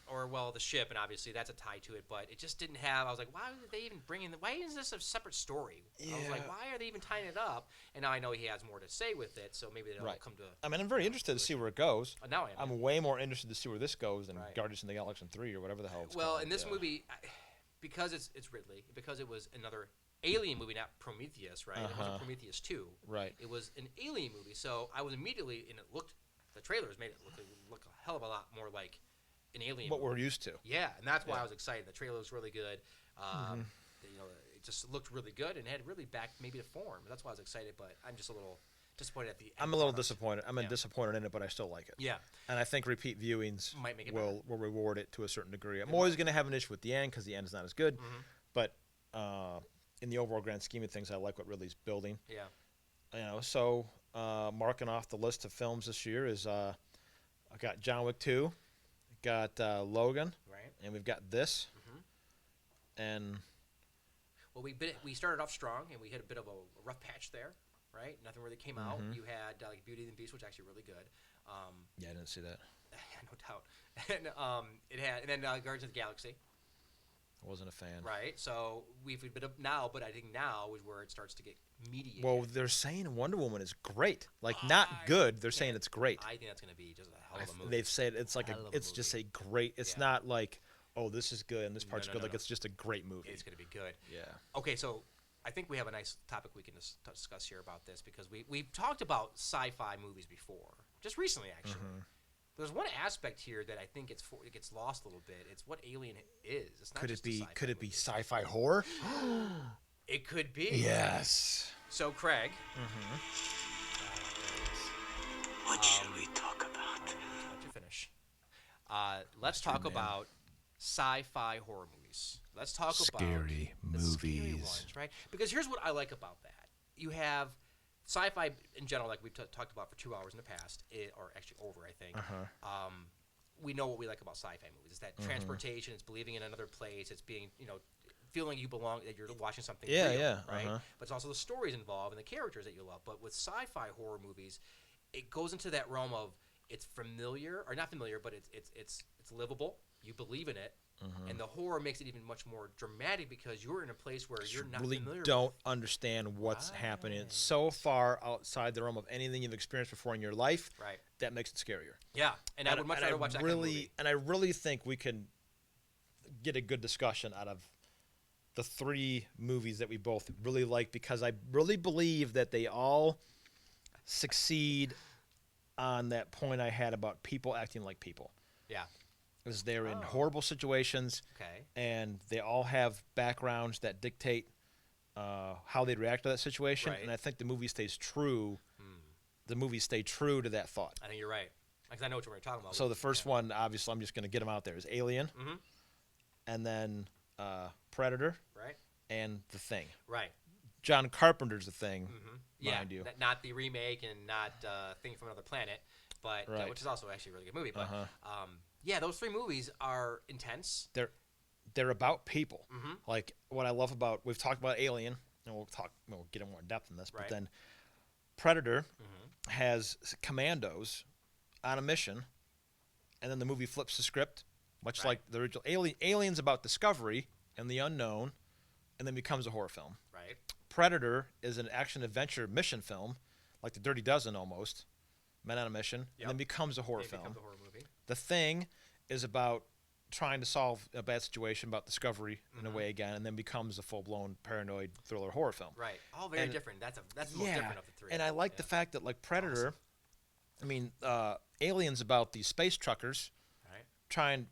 the ship, and obviously that's a tie to it, but it just didn't have, I was like, why did they even bring in, why isn't this a separate story? I was like, why are they even tying it up? And now I know he has more to say with it, so maybe it'll come to. I mean, I'm very interested to see where it goes. Now I am. I'm way more interested to see where this goes than Right. Guardians of the Galaxy 3 or whatever the hell it's Well, called. in this movie, because it's Ridley, because it was another Alien movie, not Prometheus, right? It wasn't Prometheus 2. Right. It was an Alien movie, so I was immediately, and the trailers made it look a hell of a lot more like an Alien what movie. we're used to. Yeah, and that's why I was excited. The trailer was really good. It just looked really good and had really backed maybe the form. That's why I was excited, but I'm just a little disappointed at the end. I'm a little product. disappointed. I'm disappointed in it, but I still like it. Yeah. And I think repeat viewings Might make it will reward it to a certain degree. I'm always going to have an issue with the end because the end is not as good. But in the overall grand scheme of things, I like what Ridley's building. Yeah. So marking off the list of films this year is I got John Wick 2, got Logan, Right. and we've got this. And Well, we started off strong and we hit a bit of a rough patch there, right? Nothing really came out. You had like Beauty and the Beast, which is actually really good. Yeah, I didn't see that. Yeah, no doubt. And then Guardians of the Galaxy, I wasn't a fan. right? So we've been up now, but I think now is where it starts to get mediated. Well, they're saying Wonder Woman is great. Like, not good. They're saying it's great. I think that's going to be just a hell of a movie. They've said it's like Hell of a it's just a movie. great. It's Yeah. not like, oh, this is good and this part's no, good. no, Like, no. it's just a great movie. It's going to be good. Yeah. Okay, so I think we have a nice topic we can discuss here about this because we've talked about sci-fi movies before, just recently actually. There's one aspect here that I think it gets lost a little bit. It's what Alien is. It's not Could just it a be? sci-fi Could it be movie. sci-fi horror? It could be. Yes. So Craig. What shall we talk about? Let you finish. Let's talk man. about sci-fi horror movies. Let's talk Scary about the scary movies. ones, right? Because here's what I like about that. You have sci-fi in general, like we've talked about for 2 hours in the past, or actually over, I think. We know what we like about sci-fi movies. It's that transportation. It's believing in another place. It's being, feeling you belong, that you're watching something Yeah, real, yeah, right? But it's also the stories involved and the characters that you love. But with sci-fi horror movies, it goes into that realm of it's familiar, or not familiar, but it's livable. You believe in it. And the horror makes it even much more dramatic because you're in a place where you're not really familiar don't understand what's happening. It's so far outside the realm of anything you've experienced before in your life. Right. That makes it scarier. Yeah, and I would much rather watch that kind of movie. And I really think we can get a good discussion out of the three movies that we both really like because I really believe that they all succeed on that point I had about people acting like people. Yeah. Because they're in horrible situations, Okay. and they all have backgrounds that dictate how they'd react to that situation. Right. And I think the movie stays true. The movies stay true to that thought. I think you're right. Because I know what you're talking about. So the first one, obviously, I'm just going to get them out there, is Alien, and then Predator, Right. and The Thing. Right. John Carpenter's The Thing, Yeah. mind you. Not the remake and not Thing from Another Planet, but Right. which is also actually a really good movie. But yeah, those three movies are intense. They're about people. Like what I love about, we've talked about Alien, and we'll get in more depth in this, Right. but then Predator has commandos on a mission, and then the movie flips the script, much Right. like the original Alien's about discovery and the unknown, and then becomes a horror film. Right. Predator is an action-adventure mission film, like The Dirty Dozen almost, men on a mission, and then becomes a horror It film. becomes a horror movie. The Thing is about trying to solve a bad situation, about discovery in a way again, and then becomes a full-blown paranoid thriller horror film. Right. All very And- different. That's the most different of the three. And I like the fact that, like Predator, I mean, Alien's about these space truckers Right. trying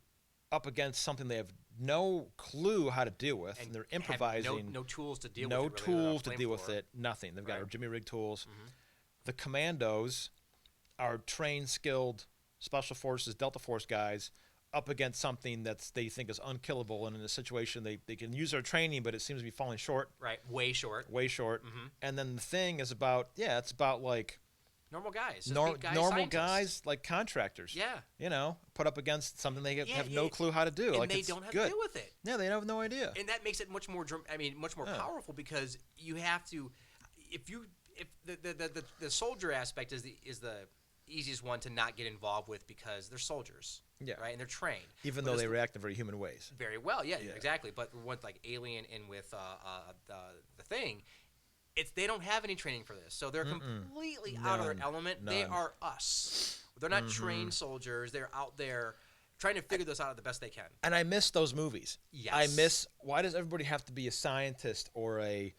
up against something they have no clue how to deal with, and they're have improvising. no tools to deal no with it. really, tools without to deal with flamethrower. it. Nothing. They've got Right. Jimmy rig tools. The commandos are trained, skilled special forces, Delta Force guys up against something that's they think is unkillable, and in a situation they can use their training, but it seems to be falling short, Right. Way short. way short. And then The Thing is about it's about like Normal guys. Just normal big scientists. guys like contractors. Yeah. Put up against something they Yeah, have no clue how to do. And like they it's don't have good. to deal with it. Yeah, they have no idea. And that makes it much more much more powerful because you have to if the soldier aspect is the easiest one to not get involved with because they're soldiers. Yeah. Right? And they're trained. Even But though it's they react in very human ways. very well, yeah, exactly. But with like Alien and with the Thing, they don't have any training for this, so they're completely out of their None. element. They None. are us. They're not trained soldiers. They're out there trying to figure this out the best they can. And I miss those movies. Yes. I miss. Why does everybody have to be a scientist or a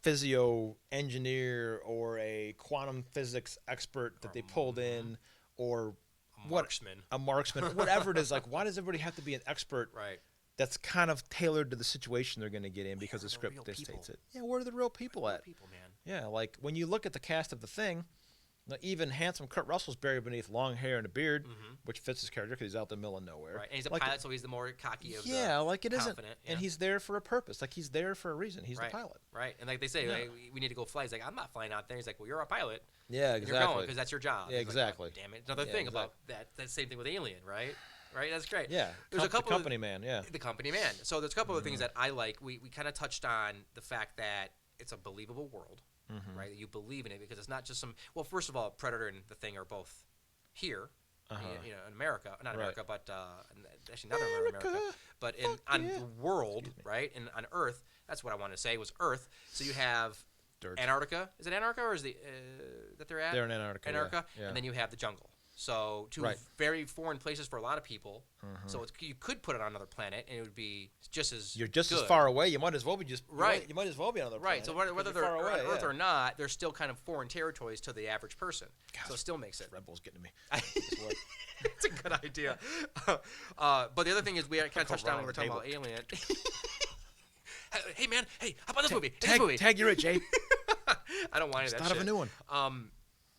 physio engineer or a quantum physics expert that they pulled in, or Marksman. a marksman, whatever it is? Like, why does everybody have to be an expert? Right. That's kind of tailored to the situation they're going to get in because the the script real dictates people? it. Yeah, where are the real people at? People, man. Yeah, like when you look at the cast of The Thing, even handsome Kurt Russell's buried beneath long hair and a beard, which fits his character because he's out in the middle of nowhere. Right. And he's a Like, pilot, so he's the more cocky of yeah, like it isn't, confident, and yeah. he's there for a purpose. Like he's there for a reason. He's right. the pilot. Right. And like they say, like, we need to go fly. He's like, I'm not flying out there. He's like, well, you're a pilot. Yeah, And you're going because that's your job. Yeah, He's like, exactly. "Oh, damn it. Another Yeah, thing exactly. about that. That same thing with Alien, right? Right. That's great. Yeah, There's a couple the company man. Yeah, The company man. So there's a couple of things that I like. We kind of touched on the fact that it's a believable world, right? That you believe in it because it's not just some. Well, first of all, Predator and the Thing are both here, you know, in America, not America, but actually not America, but on the world, right? And on Earth, that's what I wanted to say was Earth. So you have Dirt. Antarctica. Is it Antarctica or is the that they're at? They're in Antarctica. Antarctica, Yeah. and then you have the jungle. So two Right. very foreign places for a lot of people. So you could put it on another planet, and it would be just as You're just as good. far away. You might as well be Right. You might as well be on another Right. planet. So 'cause whether you're they're far away, on Earth yeah. or not, they're still kind of foreign territories to the average person. So it still makes it. Red Bull's getting to me. It's a good idea. But the other thing is we kind of touched on when we were talking the about Alien. Hey man, hey, how about this movie? Hey, this movie. Tag, you're it, Jay. I don't want any of that Start shit. of a new one.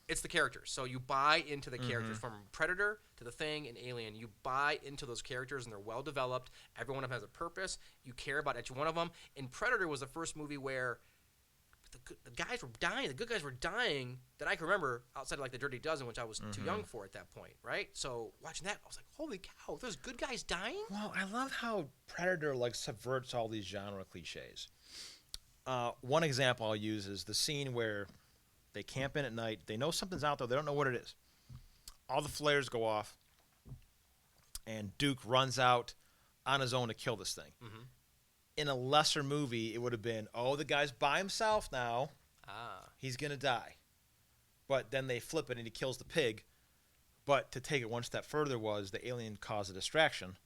It's the characters. So you buy into the characters from Predator to The Thing and Alien. You buy into those characters and they're well developed. Every one of them has a purpose. You care about each one of them. And Predator was the first movie where the guys were dying. The good guys were dying that I can remember outside of like the Dirty Dozen, which I was too young for at that point, right? So watching that, I was like, holy cow, there's good guys dying? Well, I love how Predator like subverts all these genre cliches. One example I'll use is the scene where they camp in at night. They know something's out there. They don't know what it is. All the flares go off, and Duke runs out on his own to kill this thing. In a lesser movie, it would have been, oh, the guy's by himself now. He's going to die. But then they flip it and he kills the pig. But to take it one step further was the alien caused a distraction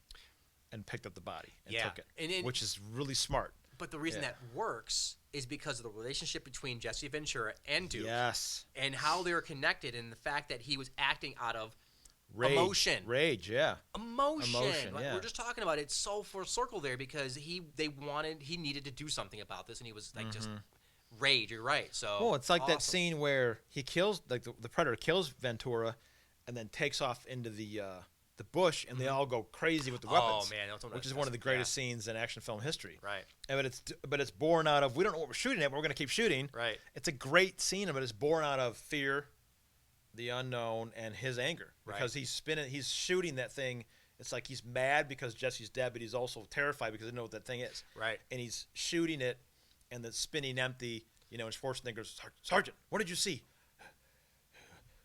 and picked up the body and took it, which is really smart. But the reason that works is because of the relationship between Jesse Ventura and Duke. Yes. And how they were connected and the fact that he was acting out of Rage. emotion. Rage, yeah. Emotion. Like yeah. we're just talking about it. It's so full circle there because he needed to do something about this and he was like just rage. You're right. So Well, it's like that awesome. scene where he kills, like the Predator kills Ventura and then takes off into the bush and they all go crazy with the weapons. Oh man, which is one of the greatest scenes in action film history. Right. But it's born out of, we don't know what we're shooting at, but we're going to keep shooting. Right. It's a great scene, but it's born out of fear, the unknown, and his anger because he's shooting that thing. It's like he's mad because Jesse's dead, but he's also terrified because he doesn't know what that thing is. Right. And he's shooting it, and it's spinning empty. You know, and Schwarzenegger goes, Sergeant, what did you see?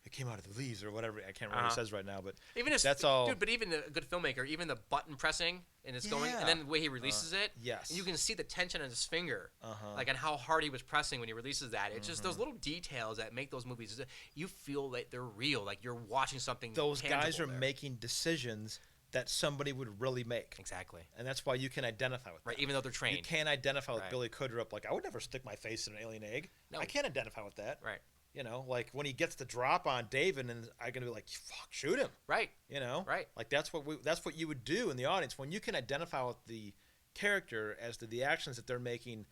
It came out of the leaves or whatever. I can't remember what he says right now, but Even if, that's all. dude, but even a good filmmaker, even the button pressing and it's going, and then the way he releases it, yes. and you can see the tension in his finger, like on how hard he was pressing when he releases that. It's just those little details that make those movies. You feel that they're real, like you're watching something. Those guys are there. making decisions that somebody would really make. Exactly. And that's why you can identify with them. Right, even though they're trained. You can't identify with Right. Billy Crudup. Like, I would never stick my face in an alien egg. No. I can't identify with that. Right. You know, like when he gets the drop on David, and I can be like, "Fuck, shoot him!" Right. You know, Right. Like that's what you would do in the audience when you can identify with the character as to the actions that they're making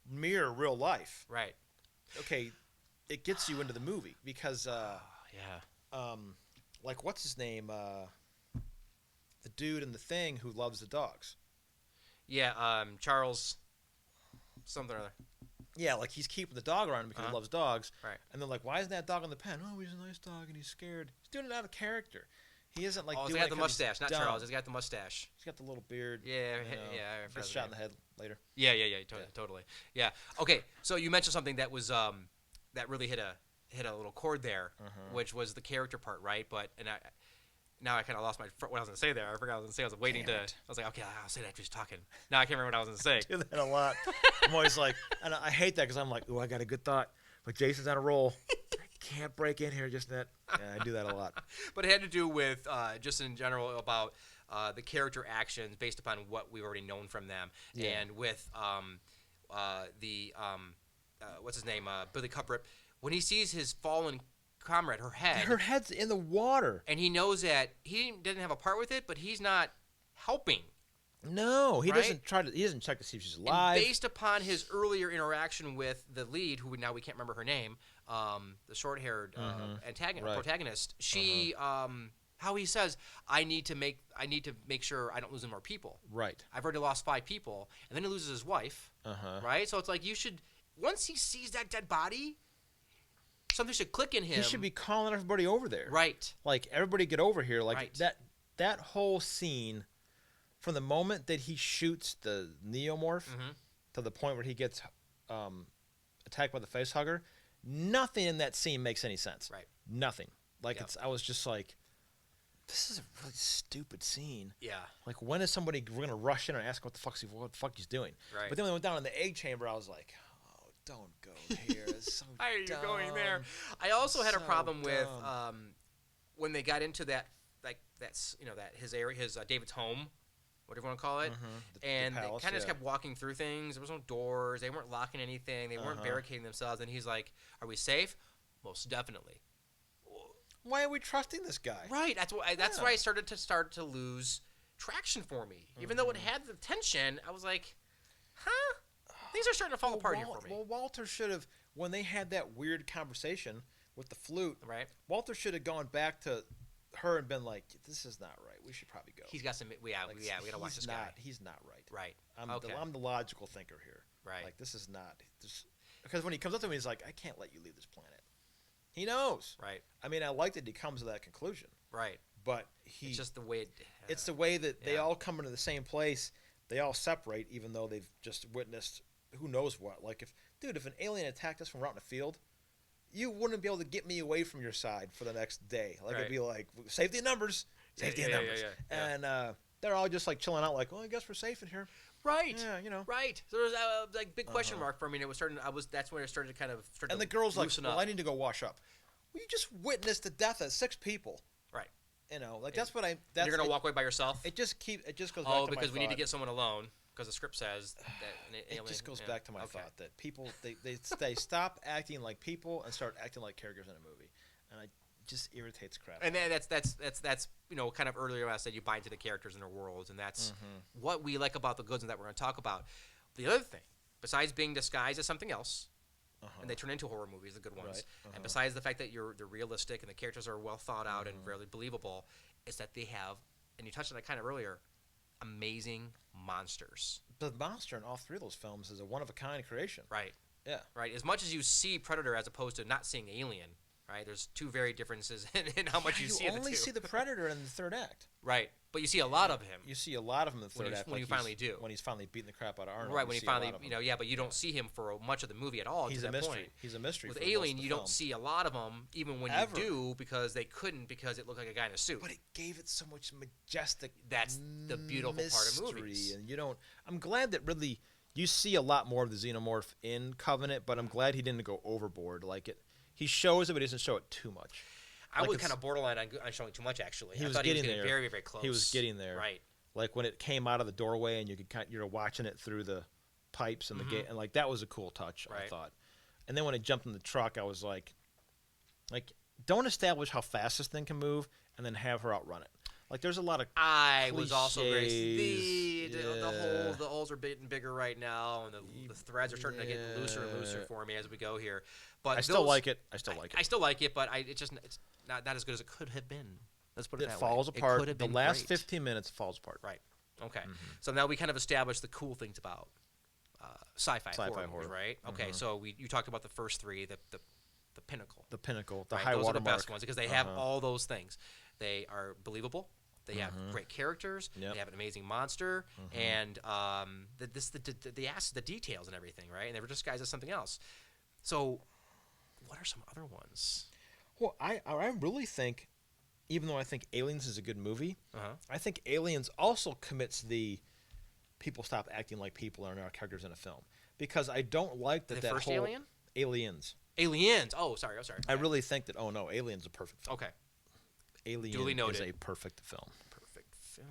mirror real life. Right. Okay, it gets you into the movie because, Yeah. like what's his name, the dude in The Thing who loves the dogs. Yeah. Charles. Something or other. Yeah, like he's keeping the dog around him because he loves dogs. Right. And they're like, why isn't that dog in the pen? Oh, he's a nice dog and he's scared. He's doing it out of character. He isn't like Oh, he's doing got it the 'cause he's mustache, not dumb. Charles. He's got the mustache. He's got the little beard. Yeah, you know, yeah, I Gets forgot shot in the the head later. Yeah, totally. Yeah. Okay, so you mentioned something that was that really hit a little chord there, which was the character part, right? But now I kind of lost what I was gonna say there. I forgot what I was gonna say. I was waiting I was like, okay, I'll say that after he's talking. Now I can't remember what I was gonna say. I do that a lot. I'm always like, and I hate that because I'm like, oh, I got a good thought, but Jason's on a roll. I can't break in here just that. Yeah, I do that a lot. But it had to do with just in general about the character actions based upon what we've already known from them, and with what's his name, Billy Crudup, when he sees his fallen comrade, her head's in the water, and he knows that he doesn't have a part with it, but he's not helping. No, he Right? doesn't try to. He doesn't check to see if she's alive. And based upon his earlier interaction with the lead, who now we can't remember her name, the short-haired protagonist, she, how he says, I need to make sure I don't lose any more people. Right. I've already lost 5 people, and then he loses his wife. Right. So it's like you should, once he sees that dead body, something should click in him. He should be calling everybody over there. Right. Like, everybody get over here. Like, Right. that whole scene, from the moment that he shoots the neomorph to the point where he gets attacked by the face hugger. Nothing in that scene makes any sense. Right. Nothing. Like Yep. I was just like, this is a really stupid scene. Yeah. Like, when is somebody we're gonna rush in and ask what the fuck he's doing? Right. But then when we went down in the egg chamber, I was like, oh, don't go here. It's so Why are you going there? dumb. I also had a So problem with dumb. when they got into that, like that's that his area, his David's home, whatever you want to call it, The and palace, they kind of just yeah. kept walking through things. There was no doors. They weren't locking anything. They weren't barricading themselves. And he's like, "Are we safe?" Most definitely. Why are we trusting this guy? Right. That's why. That's Yeah. why I started to lose traction for me. Even though it had the tension, I was like, "Huh." Things are starting to fall apart here for me. Well, Walter should have, when they had that weird conversation with the flute, Right. Walter should have gone back to her and been like, "This is not right. We should probably go." He's got some. Yeah, Like, we gotta watch this he's guy. not, He's not right. Right. I'm Okay. I'm the logical thinker here. Right. Like, this is not because when he comes up to me, he's like, "I can't let you leave this planet." He knows. Right. I mean, I like that he comes to that conclusion, Right. but It's just the way. it's the way that they yeah. all come into the same place. They all separate, even though they've just witnessed who knows what. Like, if an alien attacked us from out in the field, you wouldn't be able to get me away from your side for the next day. Like, Right. it'd be like, safety in numbers, safety in yeah, numbers. yeah. And they're all just like chilling out, like, well, I guess we're safe in here. Right. Yeah, you know. Right. So there was a like big question mark for me. And it was starting. That's when it started to kind of. And the girl's like, loosen well, up. I need to go wash up. Well, you just witnessed the death of 6 people. Right. You know, like, that's what I. That's You're gonna it, walk away by yourself. It just goes back Oh, to my because we need to thought. get someone alone. Because the script says that an It alien. just goes yeah. back to my Okay. thought that people they stop acting like people and start acting like characters in a movie, and it just irritates crap. And then that's kind of earlier when I said you buy into the characters and their worlds, and that's Mm-hmm. what we like about the goods and that we're going to talk about. The other thing, besides being disguised as something else, and they turn into horror movies, the good ones, Right. and besides the fact that they're realistic and the characters are well thought out and really believable, is that they have, and you touched on it kind of earlier, amazing monsters. The monster in all 3 of those films is a one-of-a-kind creation. Right. Yeah. Right. As much as you see Predator as opposed to not seeing Alien, right? There's two very differences in how much you see of the only two. see the Predator in the third act. Right. But you see a lot of him. You see a lot of him in the When third you- act. when you he's- finally do. When he's finally beating the crap out of Arnold. Right, you when he see a lot finally, of him. yeah, but you don't see him for much of the movie at all. He's to a that mystery. point. He's a mystery. With for most Alien, of the you don't film. see a lot of them, even when Ever. you do, because they couldn't, because it looked like a guy in a suit. But it gave it so much majestic. That's the beautiful part of mystery, movies. And you don't. I'm glad that really you see a lot more of the xenomorph in Covenant, but I'm glad he didn't go overboard. Like it, he shows it, but he doesn't show it too much. I like was it's- kind of borderline on showing too much, actually. He I was thought getting he was there. very, very close. He was getting there. Right. Like when it came out of the doorway and you could you're watching it through the pipes and the gate, and like that was a cool touch. I Right. thought. And then when it jumped in the truck, I was like, don't establish how fast this thing can move, and then have her outrun it. Like there's a lot of I was also very cliches, the holes are getting bigger right now, and the threads are starting to get looser and looser for me as we go here. But I still like it. I still like it. I still like it, but it's not as good as it could have been. Let's put it It that falls way. It apart. could have The been last great. 15 minutes falls apart. Right. Okay. Mm-hmm. So now we kind of established the cool things about sci-fi Sci-fi horror, horror. movies, right? Okay. So you talked about the first 3, the pinnacle. The pinnacle, the Right? high Those are water the mark. best ones because they have all those things. They are believable. They have great characters. Yep. They have an amazing monster, and the details and everything, right? And they were disguised as something else. So, what are some other ones? Well, I really think, even though I think Aliens is a good movie, I think Aliens also commits the people stop acting like people and are characters in a film, because I don't like that The that first whole Alien? Aliens. Aliens. Oh, sorry. I really think that Aliens is a perfect film. Okay. Alien Duly is noted. a perfect film. Perfect film.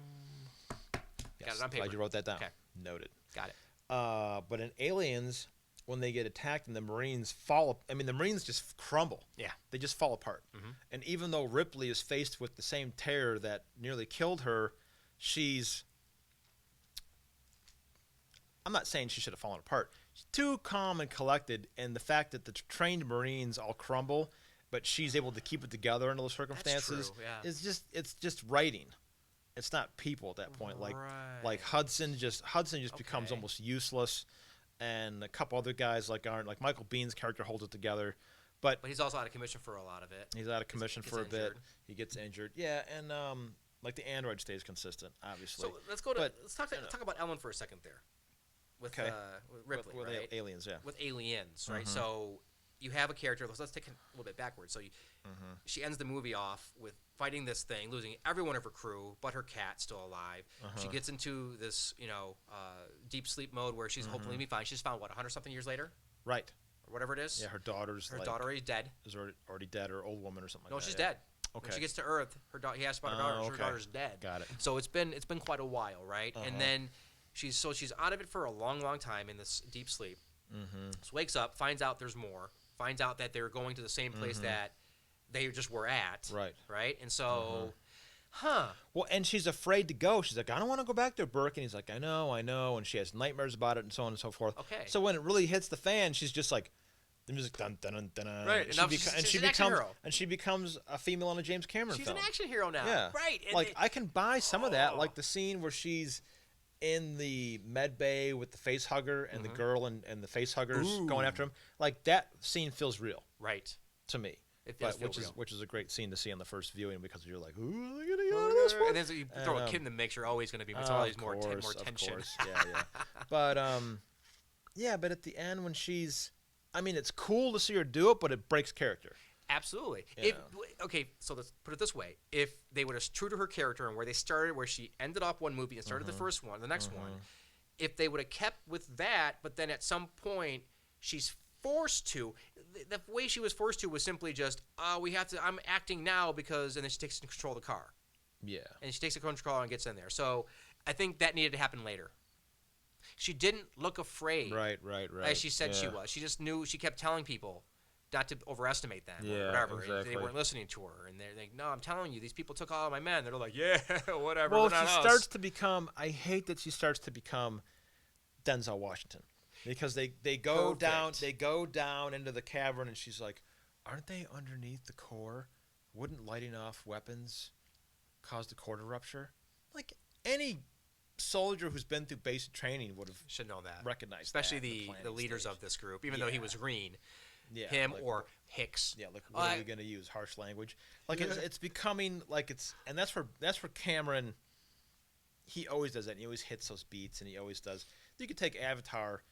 Yes, it on paper. glad you wrote that down. Okay. Noted. Got it. But in Aliens, when they get attacked and the Marines fall, I mean, the Marines just crumble. Yeah. They just fall apart. And even though Ripley is faced with the same terror that nearly killed her, I'm not saying she should have fallen apart. She's too calm and collected, and the fact that the trained Marines all crumble, but she's able to keep it together under those circumstances true, yeah. it's just writing. It's not people at that point. Like Right. Hudson just becomes Okay. almost useless, and a couple other guys like Michael Bihn's character holds it together, but But he's also out of commission for a lot of it. he's out of commission gets for a bit. injured. He gets injured. Yeah, and like the android stays consistent, obviously. So let's go to But, let's talk about Ellen for a second there. with Okay. Ripley, with right? aliens, yeah. With aliens, right? So you have a character. Let's take it a little bit backwards. So she ends the movie off with fighting this thing, losing every one of her crew, but her cat's still alive. She gets into this, deep sleep mode where she's hopefully be fine. She's found 100-something years later, Right. or whatever it is. Yeah, her daughter's Her daughter is dead. is already dead, or old woman or something No, like that. she's yeah. dead. When Okay. she gets to Earth, he asks about her daughter. Her okay. daughter's dead. Got it. So it's been quite a while, right? And then she's out of it for a long, long time in this deep sleep. So wakes up, finds out there's more. Finds out that they're going to the same place that they just were at. Right. Right. And so, Well, and she's afraid to go. She's like, I don't want to go back there, Burke. And he's like, I know. And she has nightmares about it and so on and so forth. Okay. So when it really hits the fan, she's just like, the music, dun dun dun dun. dun. Right, And and now she's an action hero. and she becomes a female in a James Cameron she's film. an action hero now. Yeah. Right. And Like I can buy some of that, Oh. like the scene where she's in the med bay with the face hugger and the girl and the face huggers going after him. Like that scene feels real right. to me. It does feel which real. which is a great scene to see on the first viewing because you're like, ooh, they're gonna get out of this one. And then so you throw a kid in the mix, you're always going to be. It's always more tension. Of course. Yeah. But but at the end when she's, I mean, it's cool to see her do it, but it breaks character. Absolutely. Yeah. So let's put it this way: if they were true to her character and where they started, where she ended off one movie and started the first one, the next one, if they would have kept with that, but then at some point she's forced to, the way she was forced to was simply just, we have to. I'm acting now because, and then she takes control of the car, Yeah. and she takes the control and gets in there. So I think that needed to happen later. She didn't look afraid, Right. as she said she Yeah. was. She just knew. She kept telling people not to overestimate them Yeah, or whatever. And exactly. they weren't listening to her, and they're like, "No, I'm telling you, these people took all of my men." They're like, "Yeah, whatever." Well, they're she not us." starts to become. I hate that she starts to become Denzel Washington because they go down Perfect. they go down into the cavern and she's like, aren't they underneath the core? Wouldn't lighting off weapons cause the core to rupture? Like any soldier who's been through basic training would have should know that, recognized especially that in the planning leaders stage. of this group, even though he Yeah. was green, Yeah, him like, or Hicks. Yeah, like what are we gonna use? Harsh language. Like it's becoming like it's, and that's for Cameron. He always does that. And he always hits those beats, and he always does. You could take Avatar,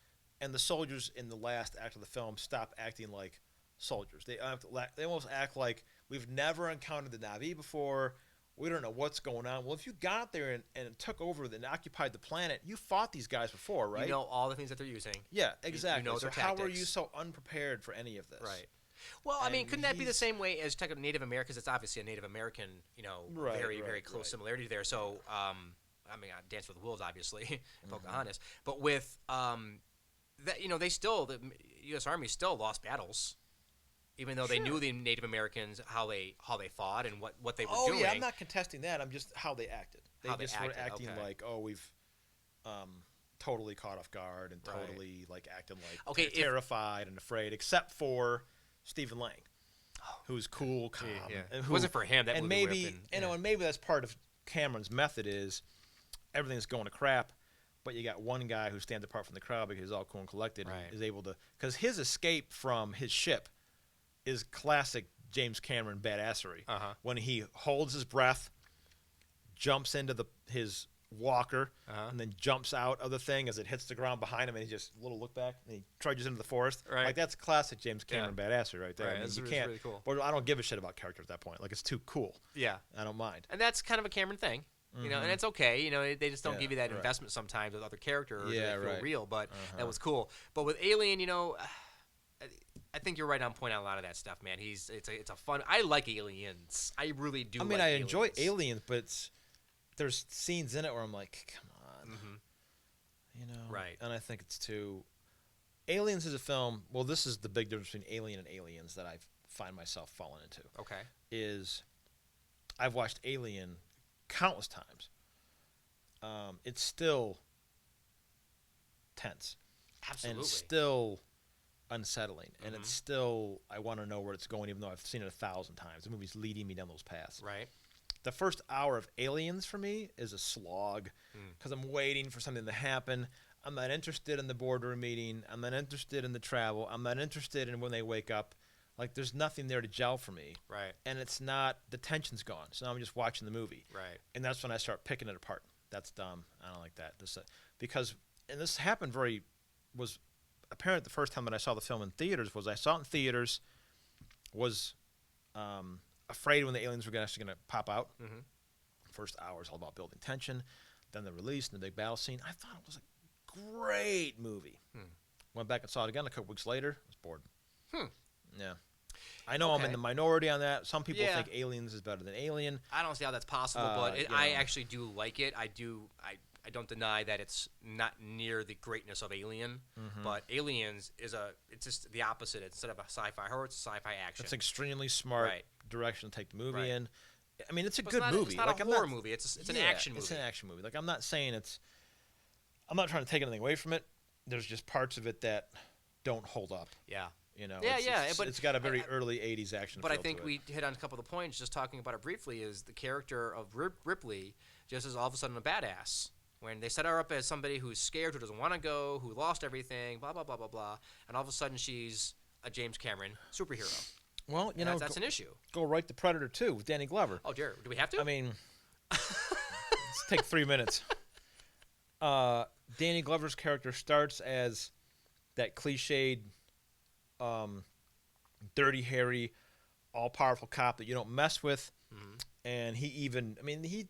and the soldiers in the last act of the film stop acting like soldiers. They almost act like we've never encountered the Na'vi before. We don't know what's going on. Well, if you got there and took over and occupied the planet, you fought these guys before, right? You know all the things that they're using. Yeah, exactly. know so their how were you tactics. so unprepared for any of this? Right. Well, I mean, And couldn't that be the he's- same way as talking about Native Americans? It's obviously a Native American, Right, very, very right, close right. similarity there. So, I mean, Dance with Wolves, obviously, Mm-hmm. Pocahontas, but with that, they still, the U.S. Army still lost battles, even though they knew the Native Americans how they fought and what they were Oh doing. yeah, I'm not contesting that. I'm just how they acted. They How they just were acted, acting okay. like, oh, we've totally caught off guard and Right. totally like acting like Okay, if- terrified and afraid, except for Stephen Lang, who's cool, calm. yeah. And If it who, wasn't for him, that and movie would've maybe been- you know, yeah. and maybe that's part of Cameron's method is everything's going to crap, but you got one guy who stands apart from the crowd because he's all cool and collected Right. and is able to, because his escape from his ship is classic James Cameron badassery. Uh-huh. When he holds his breath, jumps into his walker, Uh-huh. and then jumps out of the thing as it hits the ground behind him, and he just little look back and he trudges into the forest. Right. Like that's classic James Cameron badassery right there. Right, I mean, that's you really- can't. really cool. But I don't give a shit about character at that point. Like it's too cool. Yeah. I don't mind. And that's kind of a Cameron thing, and it's okay. They just don't Yeah, give you that right. investment sometimes with other characters. Yeah, that feel right. real, but that was cool. But with Alien, I think you're right on point on a lot of that stuff, man. It's a fun. I like Aliens. I really do. I mean, like I enjoy Aliens. Aliens, but there's scenes in it where I'm like, come on, Right. And I think it's too. Aliens is a film. Well, this is the big difference between Alien and Aliens that I find myself falling into. Okay. Is I've watched Alien countless times. It's still tense. Absolutely. And it's still unsettling, and it's still I want to know where it's going, even though I've seen it 1,000 times. The movie's leading me down those paths. Right. The first hour of Aliens for me is a slog because I'm waiting for something to happen. I'm not interested in the boardroom meeting. I'm not interested in the travel. I'm not interested in when they wake up. Like there's nothing there to gel for me. Right. And it's not, the tension's gone. So now I'm just watching the movie. Right. And that's when I start picking it apart. That's dumb. I don't like that. Because and this happened was apparent the first time that I saw the film in theaters. Was I saw it in theaters, was afraid when the aliens were actually going to pop out. Mhm. First hour is all about building tension, then the release and the big battle scene. I thought it was a great movie. Went back and saw it again a couple weeks later. I was bored. Yeah. I know I'm in Okay. the minority on that. Some people Yeah. think Aliens is better than Alien. I don't see how that's possible, but you I know. actually do like it. I don't deny that it's not near the greatness of Alien, Mm-hmm. but Aliens it's just the opposite. Instead of a sci-fi horror, it's a sci-fi action. It's an extremely smart Right. direction to take the movie Right. in. I mean, it's a But good movie. It's not like, a I'm horror not, movie. It's an yeah, action movie. It's an action movie. Like, I'm not saying I'm not trying to take anything away from it. There's just parts of it that don't hold up. Yeah. You know, Yeah, it's, it's got a very early '80s action. But I feel think to it. we hit on a couple of the points just talking about it briefly. Is the character of Ripley just is all of a sudden a badass when they set her up as somebody who's scared, who doesn't want to go, who lost everything, blah blah blah blah blah, and all of a sudden she's a James Cameron superhero. Well, you know, That's an issue. go right to Predator 2 with Danny Glover. Oh dear, do we have to? I mean, let's take 3 minutes. Danny Glover's character starts as that cliched, dirty, hairy, all-powerful cop that you don't mess with. And he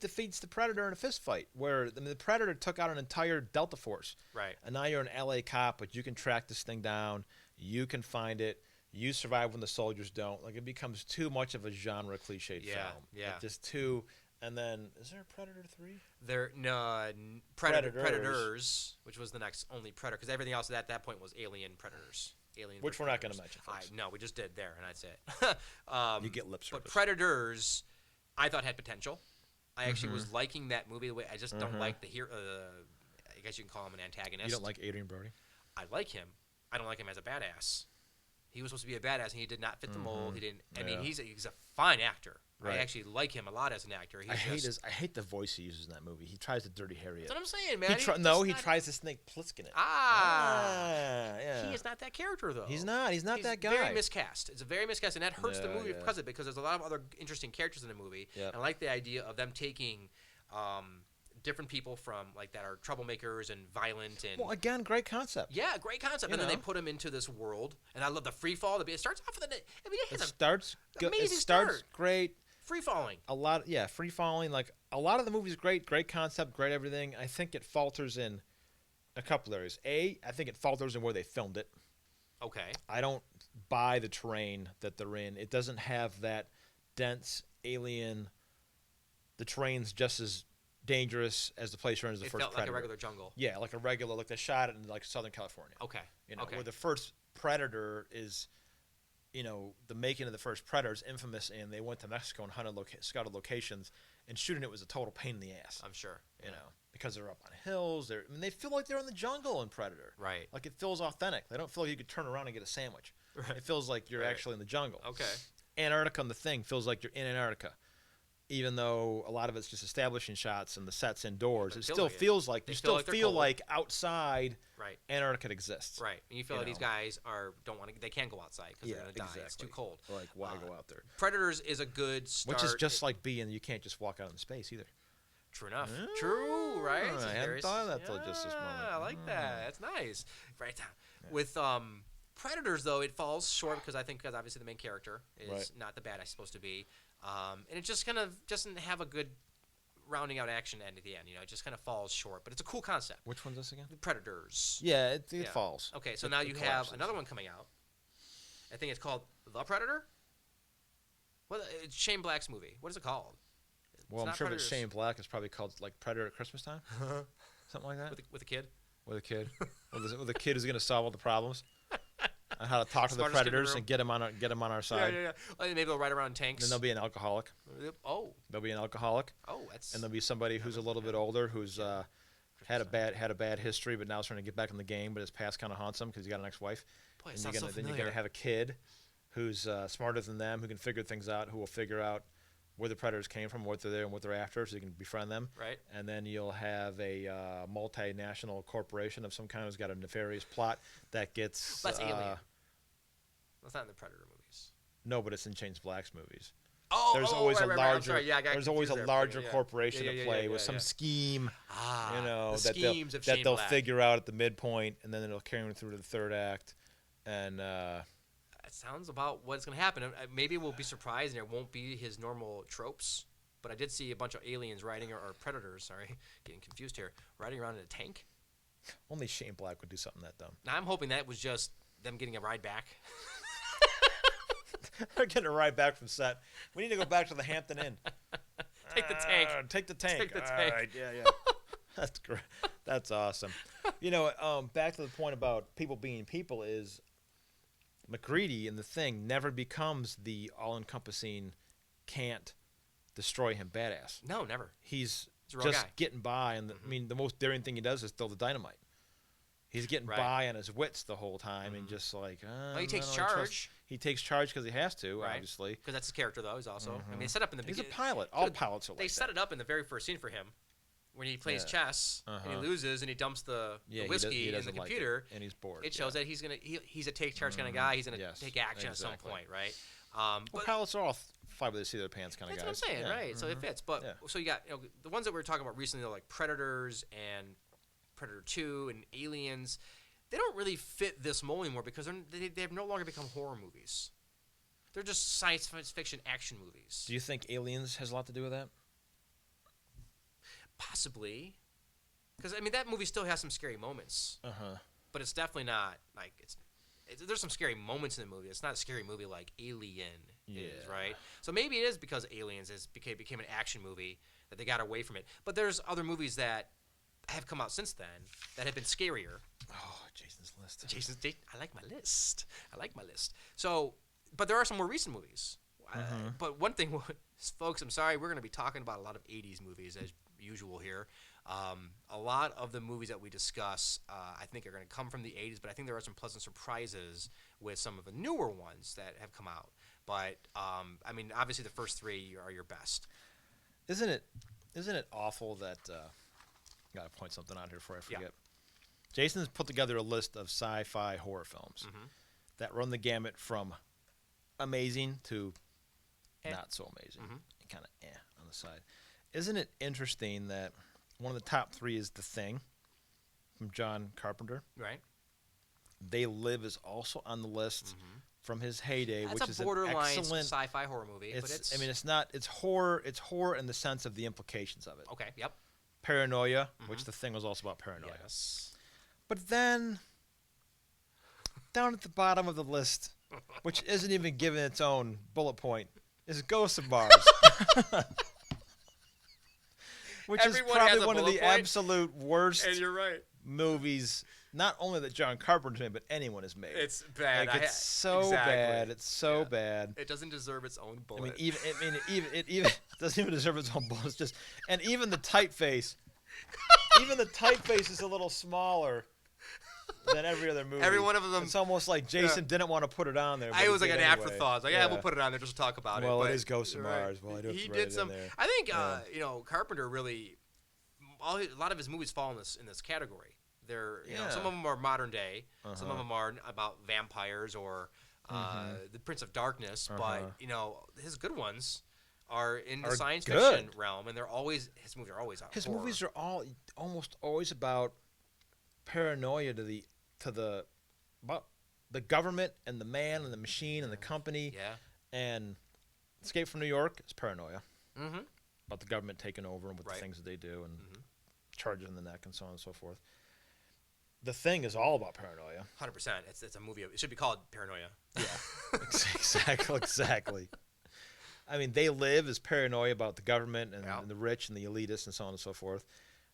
defeats the Predator in a fist fight where the Predator took out an entire Delta Force. Right. And now you're an LA cop, but you can track this thing down. You can find it. You survive when the soldiers don't. Like, it becomes too much of a genre cliched Yeah, film. yeah. Like, just too. And then, is there a Predator 3? Predators, which was the next only Predator, because everything else at that point was Alien Predators. Alien Which versus we're not gonna Predators. mention, folks. No, we just did there, and that's it. You get lip But service. Predators, I thought had potential. I actually Mm-hmm. was liking that movie. The way I just don't like the hero. I guess you can call him an antagonist. You don't like Adrian Brody? I like him. I don't like him as a badass. He was supposed to be a badass, and he did not fit the mold. He didn't. I mean, Yeah. he's a fine actor. Right. I actually like him a lot as an actor. He's I hate the voice he uses in that movie. He tries to dirty Harry. That's what I'm saying, man. He tries to Snake Plissken it. Yeah. He is not that character, though. He's not. He's not that guy. Very miscast. It's a very miscast, and that hurts the Yeah, movie yeah. because there's a lot of other interesting characters in the movie. Yep. And I like the idea of them taking different people from like that are troublemakers and violent and. Well, again, great concept. yeah, great concept, You and then they know. put him into this world, and I love the free fall. It starts off with it It has starts good. It amazing starts start. great. free falling. Free falling. Like, a lot of the movie's great concept, great everything. I think it falters in a couple areas. I think it falters in where they filmed it. Okay. I don't buy the terrain that they're in. It doesn't have that dense alien. The terrain's just as dangerous as the place you're in as the It first felt Predator. like a regular jungle. Yeah, like a regular, like they shot it in like Southern California. Okay. You know, okay. where the first Predator is, you know, the making of the first Predator is infamous, and they went to Mexico and scouted locations, and shooting it was a total pain in the ass. I'm sure. You know, because they're up on hills. They feel like they're in the jungle in Predator. Right. Like, it feels authentic. They don't feel like you could turn around and get a sandwich. Right. It feels like you're Right. actually in the jungle. Okay. Antarctica on the thing feels like you're in Antarctica. Even though a lot of it's just establishing shots and the sets indoors, But it it feels still like it. feels like They you feel still like they're feel cold. like outside Right. Antarctica exists. Right. And you feel You like these know. guys don't want to. They can't go outside because they're gonna die. It's too cold. Like, why go out there? Predators is a good start. Which is just like being you can't just walk out in space either. True enough. True, right? I It's hadn't very- thought of that till just this moment. I like that. That's nice. Right down. With Predators, though, it falls short because obviously the main character is Right. not the bad guy's supposed to be, and it just kind of doesn't have a good rounding out action end at the end. You know, it just kind of falls short. But it's a cool concept. Which one's this again? Predators. Yeah, it Yeah. falls. Okay, so It- now it you have collapses. another one coming out. I think it's called The Predator. Well, it's Shane Black's movie. What is it called? Well, I'm not sure if it's Predators. Shane Black, it's probably called like Predator at Christmas time, something like that. With a kid. With a kid, with a kid who's going to solve all the problems, on how to talk to the Smartest kid in the predators room. and get them on our side. Yeah. Oh, maybe they'll ride around tanks. Then there'll be an alcoholic. Oh, There'll be an alcoholic, that's. and there'll be somebody who's a little bit older who's had a bad history, but now is trying to get back in the game, but his past kind of haunts him because he's got an ex-wife. Boy, it And sounds so then you're familiar. gonna have a kid who's smarter than them, who can figure things out, who will figure out where the predators came from, what they're there, and what they're after, so you can befriend them. Right. And then you'll have a multinational corporation of some kind who's got a nefarious plot that gets. That's Alien. That's not in the Predator movies. No, but it's in James Black's movies. there's always right, a right, larger I'm sorry. Yeah, I got there's always a confused there. larger Yeah. corporation Yeah, at yeah, play yeah, with yeah, some yeah. scheme, The that schemes of that Shane they'll Black. figure out at the midpoint, and then it'll carry them through to the third act, and That sounds about what's going to happen. Maybe we'll be surprised and it won't be his normal tropes. But I did see a bunch of aliens riding, or predators, sorry, getting confused here, riding around in a tank. only Shane Black would do something that dumb. Now I'm hoping that was just them getting a ride back. They're getting a ride back from set. We need to go back to the Hampton Inn. Take the tank. Take the tank. Take the All tank. right, yeah. That's great. That's awesome. Back to the point about people being people is McCready in The Thing never becomes the all-encompassing can't destroy him badass. No, never. He's a real just guy. getting by, and I mean the most daring thing he does is throw the dynamite. He's getting Right. by on his wits the whole time, and just like He takes I don't trust- charge. He takes charge because he has to, Right. obviously. Because that's his character, though. He's also. I mean, they set up in the He's a beginning. pilot. All pilots are like They set that. it up in the very first scene for him, when he plays Yeah. chess and he loses and he dumps the Yeah, whiskey he in the doesn't like it, computer. and he's bored. It shows that he's a take charge kind of guy. He's gonna Yes, take action at some exactly. point, right? Well, But pilots are all fly by the seat of their pants kind of that's guys. what I'm saying, Yeah. right? So it fits. But Yeah. so you got the ones that we were talking about recently, like Predators and Predator 2 and Aliens. They don't really fit this mold anymore because they have no longer become horror movies. They're just science fiction action movies. Do you think Aliens has a lot to do with that? Possibly, because I mean that movie still has some scary moments, but it's definitely not like there's some scary moments in the movie. It's not a scary movie like Alien is, Yeah. right? So maybe it is because Aliens became an action movie that they got away from it. But there's other movies that have come out since then that have been scarier. Oh, Jason's list. I like my list. So, but there are some more recent movies. But one thing, folks, I'm sorry, we're going to be talking about a lot of 80s movies as usual here. A lot of the movies that we discuss, I think, are going to come from the 80s, but I think there are some pleasant surprises with some of the newer ones that have come out. But, I mean, obviously the first three are your best. Isn't it awful that got to point something out here before I forget. Yeah. Jason's put together a list of sci-fi horror films that run the gamut from amazing to not so amazing, and kind of on the side. Isn't it interesting that one of the top three is The Thing from John Carpenter? Right? They Live is also on the list from his heyday, That's which a is an borderline excellent. sci-fi horror movie. But it's, I mean, it's not. It's horror. It's horror in the sense of the implications of it. okay, yep. Paranoia, which The Thing was also about paranoia. Yes. But then, down at the bottom of the list, which isn't even given its own bullet point, is Ghosts of Mars. Which Everyone is has probably a one of bullet the point, absolute worst you're right. movies, not only that John Carpenter made, but anyone has made. It's bad. Like, it's so bad. It's so bad. It doesn't deserve its own I bullet. mean, it even doesn't even deserve its own bullet. It's just, and even the typeface, is a little smaller than every other movie. Every one of them- It's almost like Jason didn't want to put it on there. But I he was like did an anyway. afterthought. I was like, yeah, we'll put it on there just to talk about it. Well, it but- is Ghosts of right. Mars. Well, I do have He to write did it some. in there. I think Yeah. Carpenter really, a lot of his movies fall in this category. They're some Yeah. of them are modern day, some of them are about vampires or the Prince of Darkness. But his good ones are in the Are science good. fiction realm, and his movies are always out. His movies are almost always about paranoia about the government and the man and the machine and the company. Yeah. And Escape from New York is paranoia Mm-hmm. about the government taking over and what Right. the things that they do and charges in the neck and so on and so forth. The Thing is all about paranoia. 100%. It's a movie. It should be called Paranoia. Yeah, exactly. I mean, They Live is paranoia about the government and, Yeah. and the rich and the elitists and so on and so forth.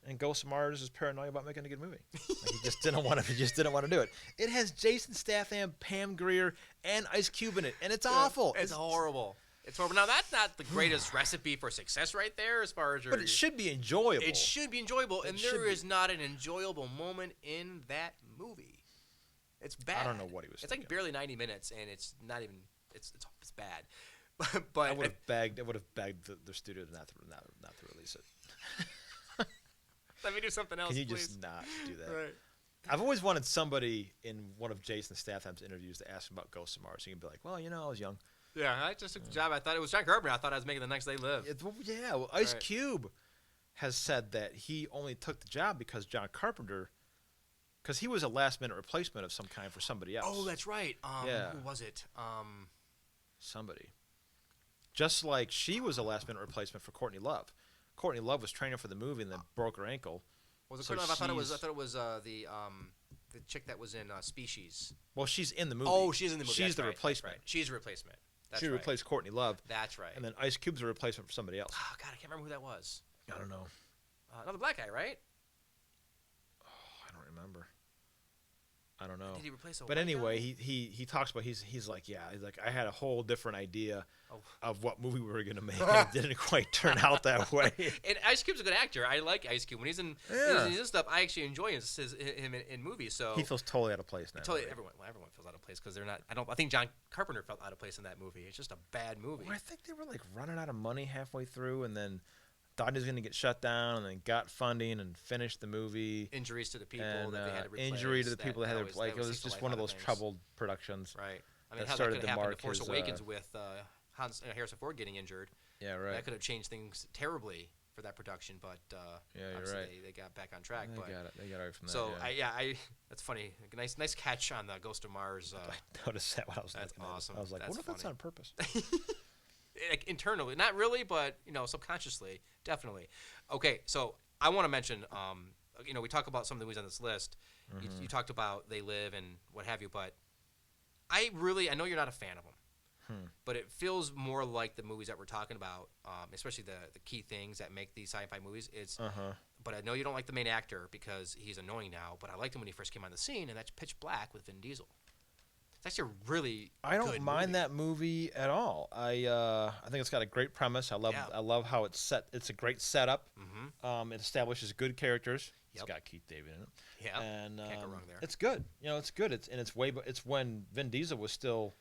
And Ghosts of Mars is paranoia about making a good movie. Like, he just didn't want to do it. It has Jason Statham, Pam Grier, and Ice Cube in it, and it's awful. It's horrible. It's horrible. Now that's not the greatest recipe for success right there, as far as your. But it should be enjoyable. It should be enjoyable, and should there be. is not an enjoyable moment in that movie. It's bad. I don't know what he was It's thinking. like barely 90 minutes, and it's not even. It's bad. But I would have begged the studio not to release it. let me do something else, Can you please. just not do that? Right. I've always wanted somebody in one of Jason Statham's interviews to ask him about Ghosts of Mars. He can be like, well, I was young. Yeah, I just took the job. I thought it was John Carpenter. I thought I was making the next They Live. Well, Ice Right. Cube has said that he only took the job because John Carpenter, because he was a last-minute replacement of some kind for somebody else. Oh, that's right. Yeah. Who was it? Somebody. Just like she was a last-minute replacement for Courtney Love. Courtney Love was training for the movie and then broke her ankle. Was it So Courtney Love? I she's- thought it was the chick that was in Species. Well, she's in the movie. Oh, she's in the movie. She's That's the right, that's replacement. right. She's a replacement. That's She right. replaced Courtney Love, That's right. and then Ice Cube's a replacement for somebody else. Oh, God, I can't remember who that was. I don't know. Another black guy, right? I don't remember. I don't know. Did he replace a But white anyway, guy? he talks about he's like I had a whole different idea Oh. of what movie we were gonna make, and it didn't quite turn out that way. And Ice Cube's a good actor. I like Ice Cube when he's in Yeah. his stuff. I actually enjoy him in movies. So He feels totally out of place now. totally right? everyone feels out of place because they're not. I think John Carpenter felt out of place in that movie. It's just a bad movie. Well, I think they were like running out of money halfway through, and then thought he was gonna get shut down, and then got funding and finished the movie. Injuries to the people And that they had to replace. injury to the people that had always- to like it was takes the just life one out of those things. troubled productions. Right. I mean, that how that started could to have happened mark to Force his, Awakens with Harrison Ford getting injured. Yeah, right. That could have changed things terribly for that production, but Yeah, you're obviously right. they got back on track. They But got it. They got it from so that. I that's funny. Nice catch on the Ghost of Mars. I noticed that when I was That's looking at it. awesome. I was like, That's what if that's funny. on purpose? Like, internally, not really, but subconsciously, definitely. Okay, so I want to mention, we talk about some of the movies on this list. Mm-hmm. You talked about They Live and what have you, but I know you're not a fan of them, but it feels more like the movies that we're talking about, especially the key things that make these sci-fi movies. It's, but I know you don't like the main actor because he's annoying now. But I liked him when he first came on the scene, and that's Pitch Black with Vin Diesel. It's actually a really I don't good mind movie. that movie at all. I think it's got a great premise. I love how it's set. It's a great setup. Mm-hmm. It establishes good characters. It's Yep. got Keith David in it. Yeah, And can't go wrong there. it's good. It's good. It's when Vin Diesel was still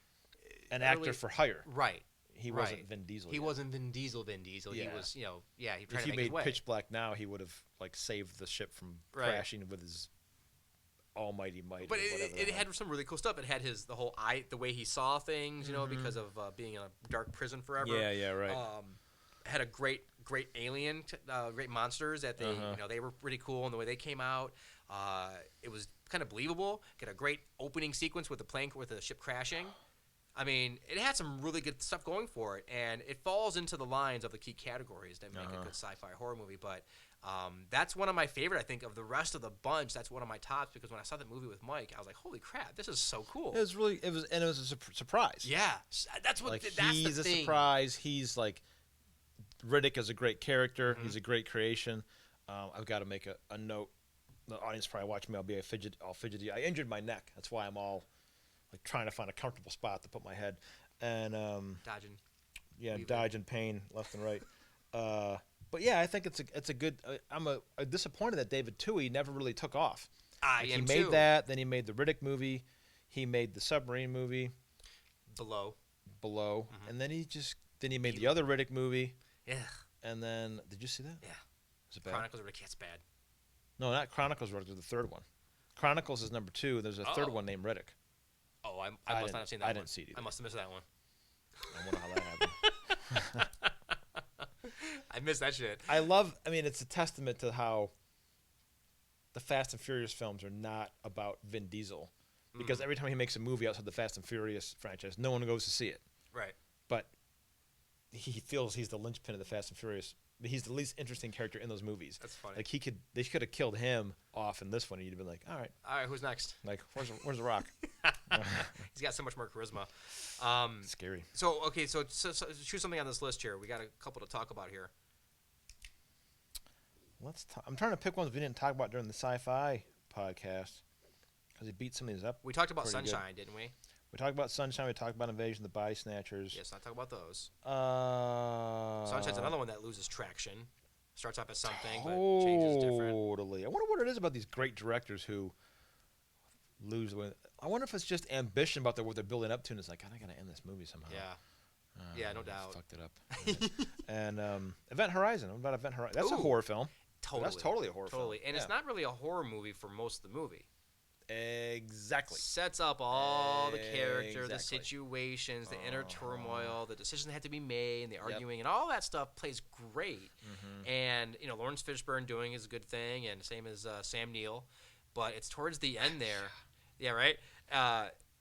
an Early- actor for hire. Right. He right. wasn't Vin Diesel. He yet. wasn't Vin Diesel. Vin Diesel. He Yeah. was, he tried If to he make his made way. Pitch Black now, he would have like saved the ship from Right. crashing with his almighty might. But or whatever it the had hell. some really cool stuff. It had the whole eye, the way he saw things, because of being in a dark prison forever. Mm-hmm. Yeah, right. Had a great alien, great monsters that they, they were pretty cool in the way they came out. It was kind of believable. Got a great opening sequence with the ship crashing. I mean, it had some really good stuff going for it, and it falls into the lines of the key categories that make a good sci-fi horror movie. But that's one of my favorite. I think of the rest of the bunch, that's one of my tops because when I saw the movie with Mike, I was like, "Holy crap, this is so cool!" It was a surprise. Yeah, that's what. Like that's he's the a thing. surprise. He's like Riddick is a great character. Mm-hmm. He's a great creation. I've got to make a note. The audience probably watching me. I'll fidgety. I injured my neck. That's why I'm all like trying to find a comfortable spot to put my head. And Dodging. yeah, dodging pain left and right. But yeah, I think it's a good. I'm disappointed that David Twohy never really took off. I He am made too. that. Then he made the Riddick movie. He made the submarine movie Below. Below, and then he made the other Riddick movie. Yeah. And then, did you see that? Yeah. Was it bad? Chronicles of Riddick. It's bad. No, not Chronicles of Riddick. There's the third one. Chronicles is number 2. There's a third Oh. one named Riddick. Oh, I I must didn't- not have seen that I one. didn't see it either. I must have missed that one. I wonder how that happened. I missed that shit. I mean, it's a testament to how the Fast and Furious films are not about Vin Diesel. Because every time he makes a movie outside the Fast and Furious franchise, no one goes to see it. Right. But he feels he's the linchpin of the Fast and Furious. He's the least interesting character in those movies. That's funny. Like they could have killed him off in this one, and you'd have been like, all right, All right, who's next? like where's the Rock? He's got so much more charisma. Scary. So choose something on this list here. We got a couple to talk about here. I'm trying to pick ones we didn't talk about during the sci-fi podcast because he beat some of these up. We talked about pretty good. Sunshine, didn't we? We talked about Sunshine. We talked about Invasion of the Body Snatchers. Yes, not talk about those. Uh, Sunshine's another one that loses traction. Starts off as something, but changes different. Totally. I wonder what it is about these great directors who lose. I wonder if it's just ambition about what they're building up to, and it's like, I gotta end this movie somehow. Yeah. Yeah, no I doubt. Fucked it up. And Event Horizon. What about Event Horizon? That's a Ooh. horror film. Totally. That's totally a horror film. Totally. And it's Yeah. not really a horror movie for most of the movie. Exactly. Sets up all the character, the Exactly. situations, the inner turmoil, the decisions that have to be made, and the Yep. arguing, and all that stuff plays great. Mm-hmm. And Lawrence Fishburne doing is a good thing, and same as Sam Neill. But it's towards the end there, yeah, right.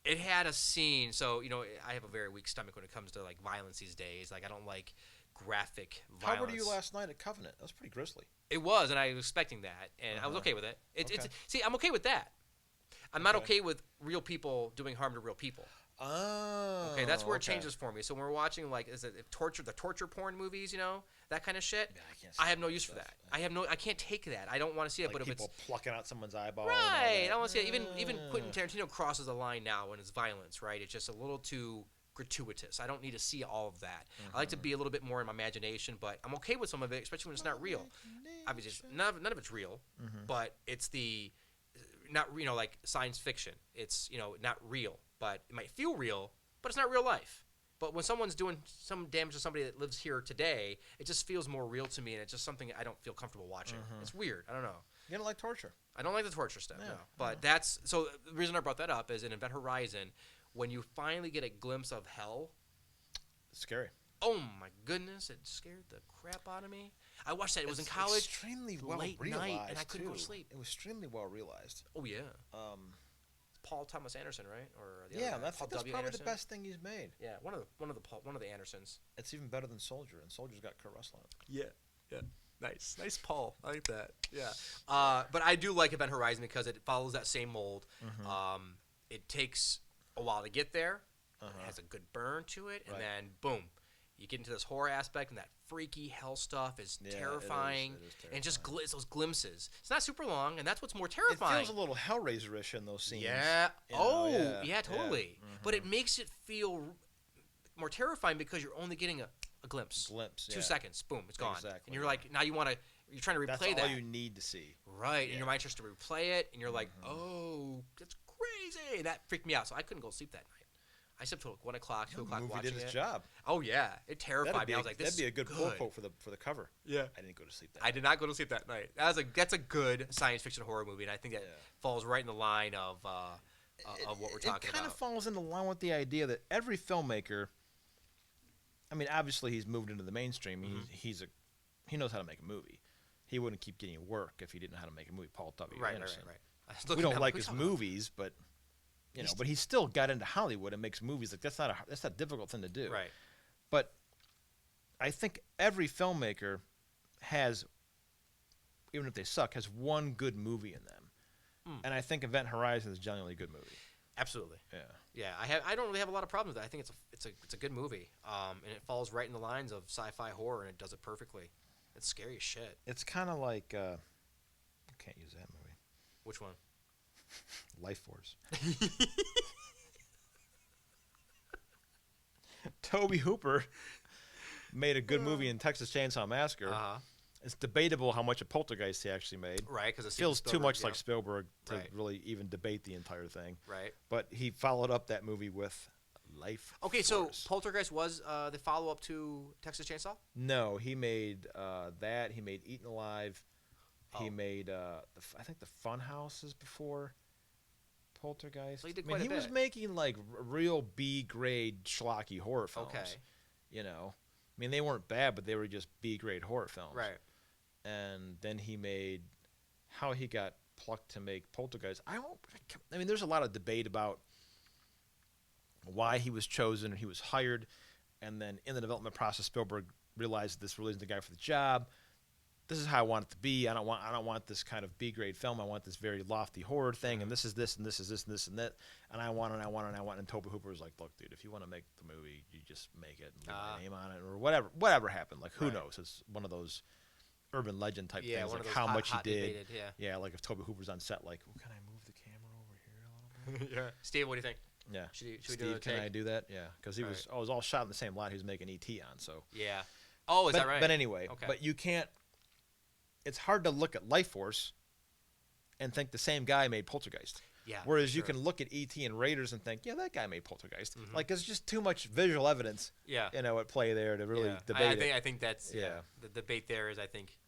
It had a scene, so I have a very weak stomach when it comes to like violence these days. Like I don't like graphic violence. How were you last night at Covenant? That was pretty grisly. It was, and I was expecting that, and I was okay with it. It's Okay. see, I'm okay with that. I'm not Okay. okay with real people doing harm to real people. Oh. Okay, that's where it changes for me. So when we're watching like the torture porn movies, that kind of shit, Yeah, I can't I have stand no that use for stuff. that. I can't take that. I don't want to see it. Like but if people it's plucking out someone's eyeball. and all right, that. I don't want to see it. Even Quentin Tarantino crosses the line now when it's violence. Right, it's just a little too gratuitous. I don't need to see all of that. I like to be a little bit more in my imagination, but I'm okay with some of it, especially when it's not real. Obviously, none of it's real, but it's the not like science fiction. It's not real, but it might feel real, but it's not real life. But when someone's doing some damage to somebody that lives here today, it just feels more real to me, and it's just something I don't feel comfortable watching. It's weird. I don't know. You don't like torture. I don't like the torture stuff, Yeah, no. But that's so. The reason I brought that up is in Event Horizon, when you finally get a glimpse of hell. It's scary. Oh my goodness! It scared the crap out of me. I watched that. It was in It's college. Extremely well late realized, night, and I couldn't go to too. sleep. It was extremely well realized. Oh yeah, Um, Paul Thomas Anderson, right? Or the yeah, other guy, that's Paul probably Anderson? the best thing he's made. Yeah, one of the Andersons. It's even better than Soldier, and Soldier's got Kurt Russell in it. Yeah. Nice Paul. I like that. Yeah. But I do like Event Horizon because it follows that same mold. It takes a while to get there. It has a good burn to it, and Right. then boom, you get into this horror aspect, and that freaky hell stuff is Yeah, it is. terrifying. It is And just terrifying. it's those glimpses. It's not super long, and that's what's more It terrifying. feels a little Hellraiser-ish in those scenes. Yeah. You know, Yeah, totally. But it makes it feel more terrifying because you're only getting a glimpse. Glimpse, 2 yeah. seconds, boom, it's gone. Exactly, And you're yeah. like, now you're trying to replay That's that. all you need to see. Right, and Yeah. your mind starts to replay it, and you're like, oh, that's crazy. That freaked me out, so I couldn't go to sleep that night. I slept till like 1 o'clock, 2 The o'clock movie watching did its it. job. Oh yeah, it terrified That'd be me. I a, was like, this that'd be a good pull good. quote for the cover. Yeah. I didn't go to sleep that I did not go to sleep that night. That's a good science fiction horror movie, and I think that Yeah. falls right in the line of what we're talking It kind about. of falls into line with the idea that every filmmaker, I mean, obviously he's moved into the mainstream. He knows how to make a movie. He wouldn't keep getting work if he didn't know how to make a movie. Paul W. Right. Anderson. I was We looking don't at him, like who's his talking about? movies, but but he still got into Hollywood and makes movies. Like that's not a difficult thing to do. Right. But I think every filmmaker has, even if they suck, has one good movie in them. And I think Event Horizon is genuinely a good movie. Absolutely. Yeah. Yeah, I don't really have a lot of problems with it. I think it's a good movie, and it falls right in the lines of sci-fi horror, and it does it perfectly. It's scary as shit. It's kind of like I can't use that movie. Which one? Life Force. Toby Hooper made a good movie in Texas Chainsaw Massacre. It's debatable how much of Poltergeist he actually made. Right, because It feels too much like Spielberg. Spielberg to Right. really even debate the entire thing. Right. But he followed up that movie with Life Okay, Force. so Poltergeist was the follow-up to Texas Chainsaw. No, he made that. He made Eaten Alive. He Oh. made I think the Funhouse is before Poltergeist. So he did I mean, quite a he was bit. making like real B grade schlocky horror films. Okay. You know, I mean they weren't bad, but they were just B grade horror films. Right. And then he made how he got plucked to make Poltergeist. I mean, there's a lot of debate about why he was chosen or he was hired, and then in the development process, Spielberg realized this really isn't the guy for the job. This is how I want it to be. I don't want this kind of B grade film. I want this very lofty horror thing, and this is this and this is this and this and that. And I want. And Tobe Hooper was like, "Look, dude, if you want to make the movie, you just make it and leave my name on it or whatever. Whatever happened, like who Right. knows? It's one of those urban legend type Yeah, things, one like of those how hot- much he hot did. debated, yeah. Like if Tobe Hooper's on set, like, well, can I move the camera over here a little bit? Yeah. Steve, what do you think? Yeah. Should we do Steve, another can take? I do that? Yeah, because he was all shot in the same lot he was making ET on. So. Yeah. Oh, is that right? But anyway, Okay. but you can't. It's hard to look at Life Force and think the same guy made Poltergeist. Yeah. Whereas you sure. can look at ET and Raiders and think, yeah, that guy made Poltergeist. Like there's just too much visual evidence, Yeah. at play there to really Yeah. debate I it. think that's Yeah. The debate there is I think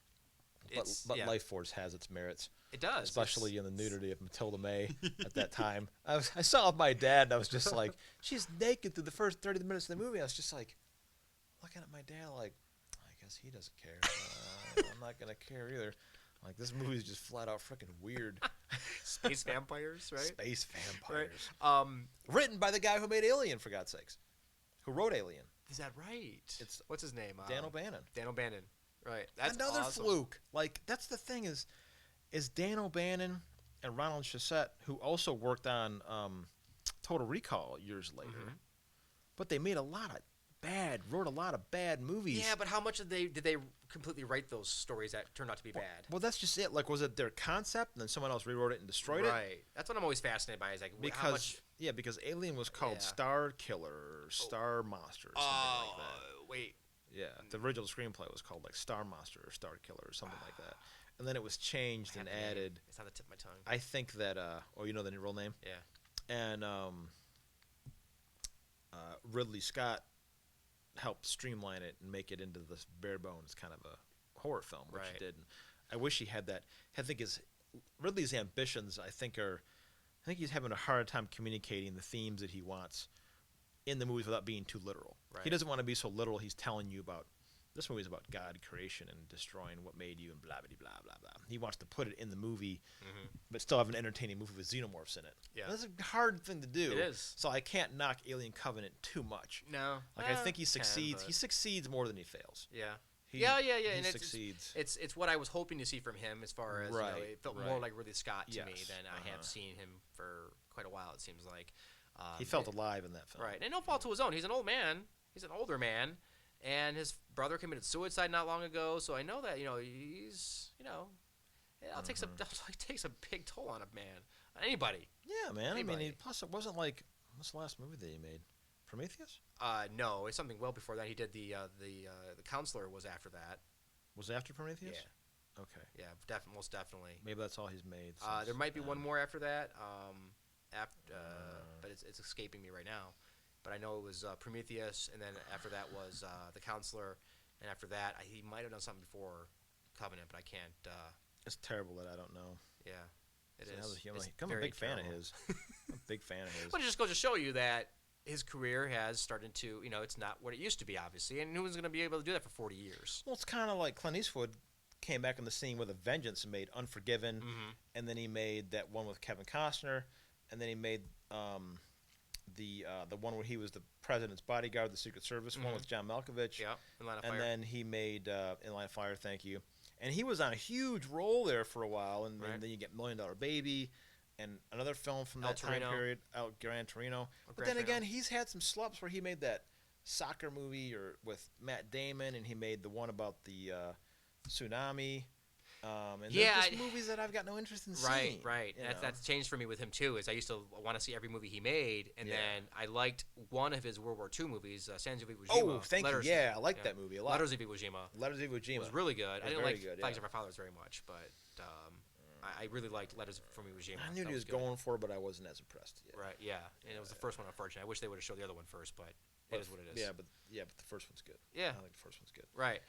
But yeah. Life Force has its merits, It does, especially in the nudity of Matilda May at that time. I saw it with my dad, and I was just like, she's naked through the first 30 minutes of the movie. I was just like, looking at my dad like, I guess he doesn't care. I'm not going to care either. Like, this movie's just flat out freaking weird. Space vampires, right? Space vampires. Right. Written by the guy who made Alien, for God's sakes. Who wrote Alien. Is that right? It's What's his name? Dan O'Bannon. Dan O'Bannon. Right. That's Another awesome. fluke. Like, that's the thing is Dan O'Bannon and Ronald Shusett, who also worked on Total Recall years later, but they made wrote a lot of bad movies. Yeah, but how much did they completely write those stories that turned out to be bad? Well, that's just it. Like, was it their concept, and then someone else rewrote it and destroyed it? Right. That's what I'm always fascinated by. Is like how much. Because Alien was called Yeah. Star Killer or Star Monster or something like that. Wait. Yeah, the original screenplay was called like Star Monster or Star Killer or something like that, and then it was changed and added. It's on the tip of my tongue. I think that you know the real name. Yeah. And Ridley Scott helped streamline it and make it into this bare bones kind of a horror film, which Right. he did. And I wish he had that. I think Ridley's ambitions. I think he's having a hard time communicating the themes that he wants in the movies without being too literal. Right. He doesn't want to be so literal. He's telling you about this movie is about God creation and destroying what made you and blah blah blah blah blah. He wants to put it in the movie, but still have an entertaining movie with xenomorphs in it. Yeah. That's a hard thing to do. It is. So I can't knock Alien Covenant too much. No. Like, I think he succeeds. He succeeds more than he fails. Yeah. He, yeah. He And succeeds. It's what I was hoping to see from him as far as Right, it felt right. more like Ridley Scott to me Yes, than I have seen him for quite a while. It seems like. He felt alive in that film. Right, and no fault to his own. He's an old man. He's an older man, and his brother committed suicide not long ago. So I know that he's it takes a big toll on a man, on anybody. Yeah, man. Anybody. I mean, plus it wasn't like what's the last movie that he made? Prometheus? No, it's something well before that. He did the Counselor was after that. Was it after Prometheus? Yeah. Okay. Yeah, most definitely. Maybe that's all he's made. There since might be then. one more after that. But it's escaping me right now. But I know it was Prometheus, and then after that was The Counselor, and after that he might have done something before Covenant, but I can't. It's terrible that I don't know. Yeah, it So is. I'm a very big fan of terrible. his. I'm a big fan of his. But it just goes to show you that his career has started to, it's not what it used to be, obviously, and who was going to be able to do that for 40 years? Well, it's kind of like Clint Eastwood came back on the scene with a vengeance and made Unforgiven, and then he made that one with Kevin Costner, and then he made the one where he was the president's bodyguard, the Secret Service one with John Malkovich. Yeah, In Line of Fire. And then he made In Line of Fire, thank you. And he was on a huge role there for a while, and Right. then you get $1 Million Baby, and another film from El that time Torino. period, Gran Torino. But Gran then again, Torino. he's had some slumps where he made that soccer movie with Matt Damon, and he made the one about the tsunami. And Yeah, there's just movies that I've got no interest in seeing. Right. you That's, know. that's changed for me with him too. Is I used to want to see every movie he made, and Yeah. then I liked one of his World War II movies, Sands of Iwo Jima. Oh, thank Letters, you. Yeah, I like that movie a lot. Letters of Iwo Jima Letters of Iwo Jima. was really good. I was didn't very like good, Flags yeah. of Our Fathers very much, but I really liked Letters from Iwo Jima. I knew That he was good. going for it, but I wasn't as impressed yet. Right. Yeah, and it was the first one. Unfortunately, I wish they would have showed the other one first, but it is what it is. Yeah, but the first one's good. Yeah. I think the first one's good. Right.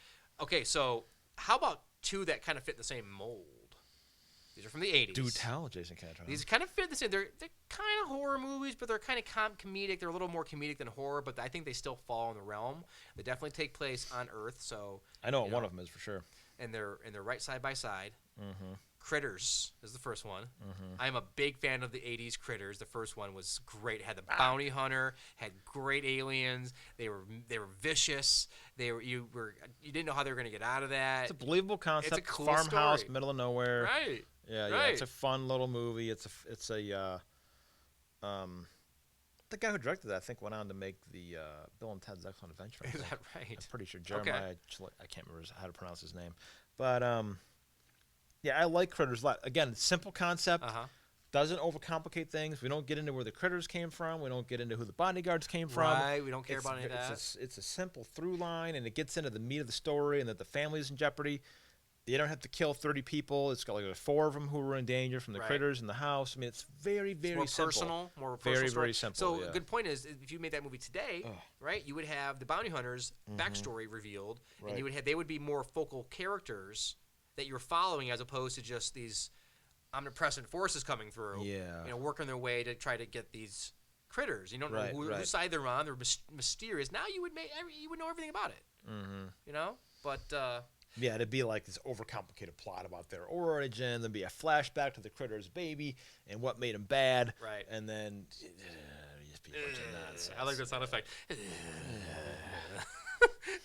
Okay, so how about two that kind of fit the same mold? These are from the 80s. Do tell, Jason Catron. These kind of fit the same. They're kind of horror movies, but they're kind of comedic. They're a little more comedic than horror, but I think they still fall in the realm. They definitely take place on Earth, so I know you one know. of them is for sure. and they're right side by side. Mm-hmm. Critters is the first one. I'm a big fan of the 80s Critters. The first one was great. Had the Ah. bounty hunter, had great aliens. They were vicious. You didn't know how they were going to get out of that. It's a believable concept. It's a cool farmhouse, story. middle of nowhere. Right. Yeah, Right. It's a fun little movie. It's a the guy who directed that I think went on to make the Bill and Ted's Excellent Adventure. I Is think. that right? I'm pretty sure Okay. Jeremiah. I can't remember how to pronounce his name, but yeah, I like Critters a lot. Again, simple concept. Uh-huh. Doesn't overcomplicate things. We don't get into where the critters came from. We don't get into who the bodyguards came from. Right. We don't care about any of that. It's a simple through line, and it gets into the meat of the story, and that the family's in jeopardy. They don't have to kill 30 people. It's got like 4 of them who were in danger from the Right. critters in the house. I mean, it's very, very more simple. personal, more Very, personal story. very simple, So yeah. a good point is, if you made that movie today, right, you would have the bounty hunters backstory revealed, and Right. they would be more focal characters that you're following, as opposed to just these omnipresent forces coming through. Yeah. You know, working their way to try to get these critters. You don't Right, know right. whose side they're on. They're mysterious. Now you would know everything about it. Mm-hmm. You know, but Yeah, it'd be like this overcomplicated plot about their origin. There'd be a flashback to the critter's baby and what made him bad. Right. And then just be a bunch of nonsense. I like the sound effect.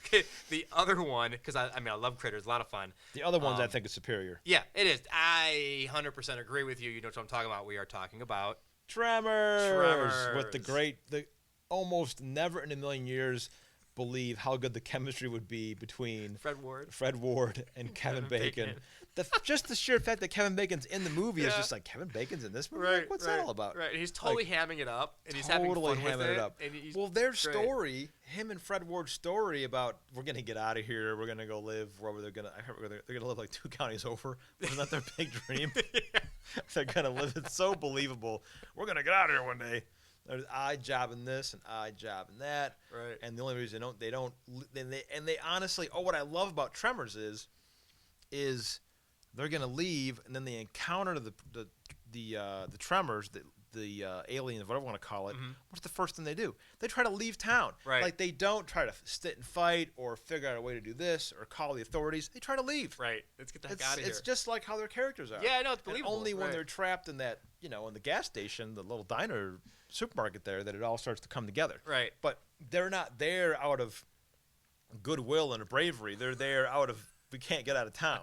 Okay, the other one, because I mean I love critters, a lot of fun. The other ones I think is superior. Yeah, it is. I 100% agree with you. You know what I'm talking about. We are talking about Tremors. With Tremors. the almost never in a million years believe how good the chemistry would be between Fred Ward. and Kevin Kevin Bacon. Bacon. Just the sheer fact that Kevin Bacon's in the movie is Yeah. just like, Kevin Bacon's in this movie? Like, what's that all about? Right, and he's totally hamming it up, and he's having Totally fun with hamming it up. And he's Well, their great. story, him and Fred Ward's story about we're gonna get out of here, we're gonna go live wherever they're gonna. I heard they're gonna live like 2 counties over. Wasn't that their big dream? They're gonna live. It's so believable. We're gonna get out of here one day. There's odd job in this and odd job in that. Right. And the only reason they honestly, what I love about Tremors is they're gonna leave and then they encounter the Tremors, the aliens, whatever you want to call it. What's the first thing they do? They try to leave town. Right. Like they don't try to sit and fight or figure out a way to do this or call the authorities. They try to leave. Right. Let's get the heck out of here. It's just like how their characters are. Yeah, I know, it's And believable. only when Right. they're trapped in that, in the gas station, the little diner supermarket there, that it all starts to come together. Right. But they're not there out of goodwill and bravery. They're there out of we can't get out of town.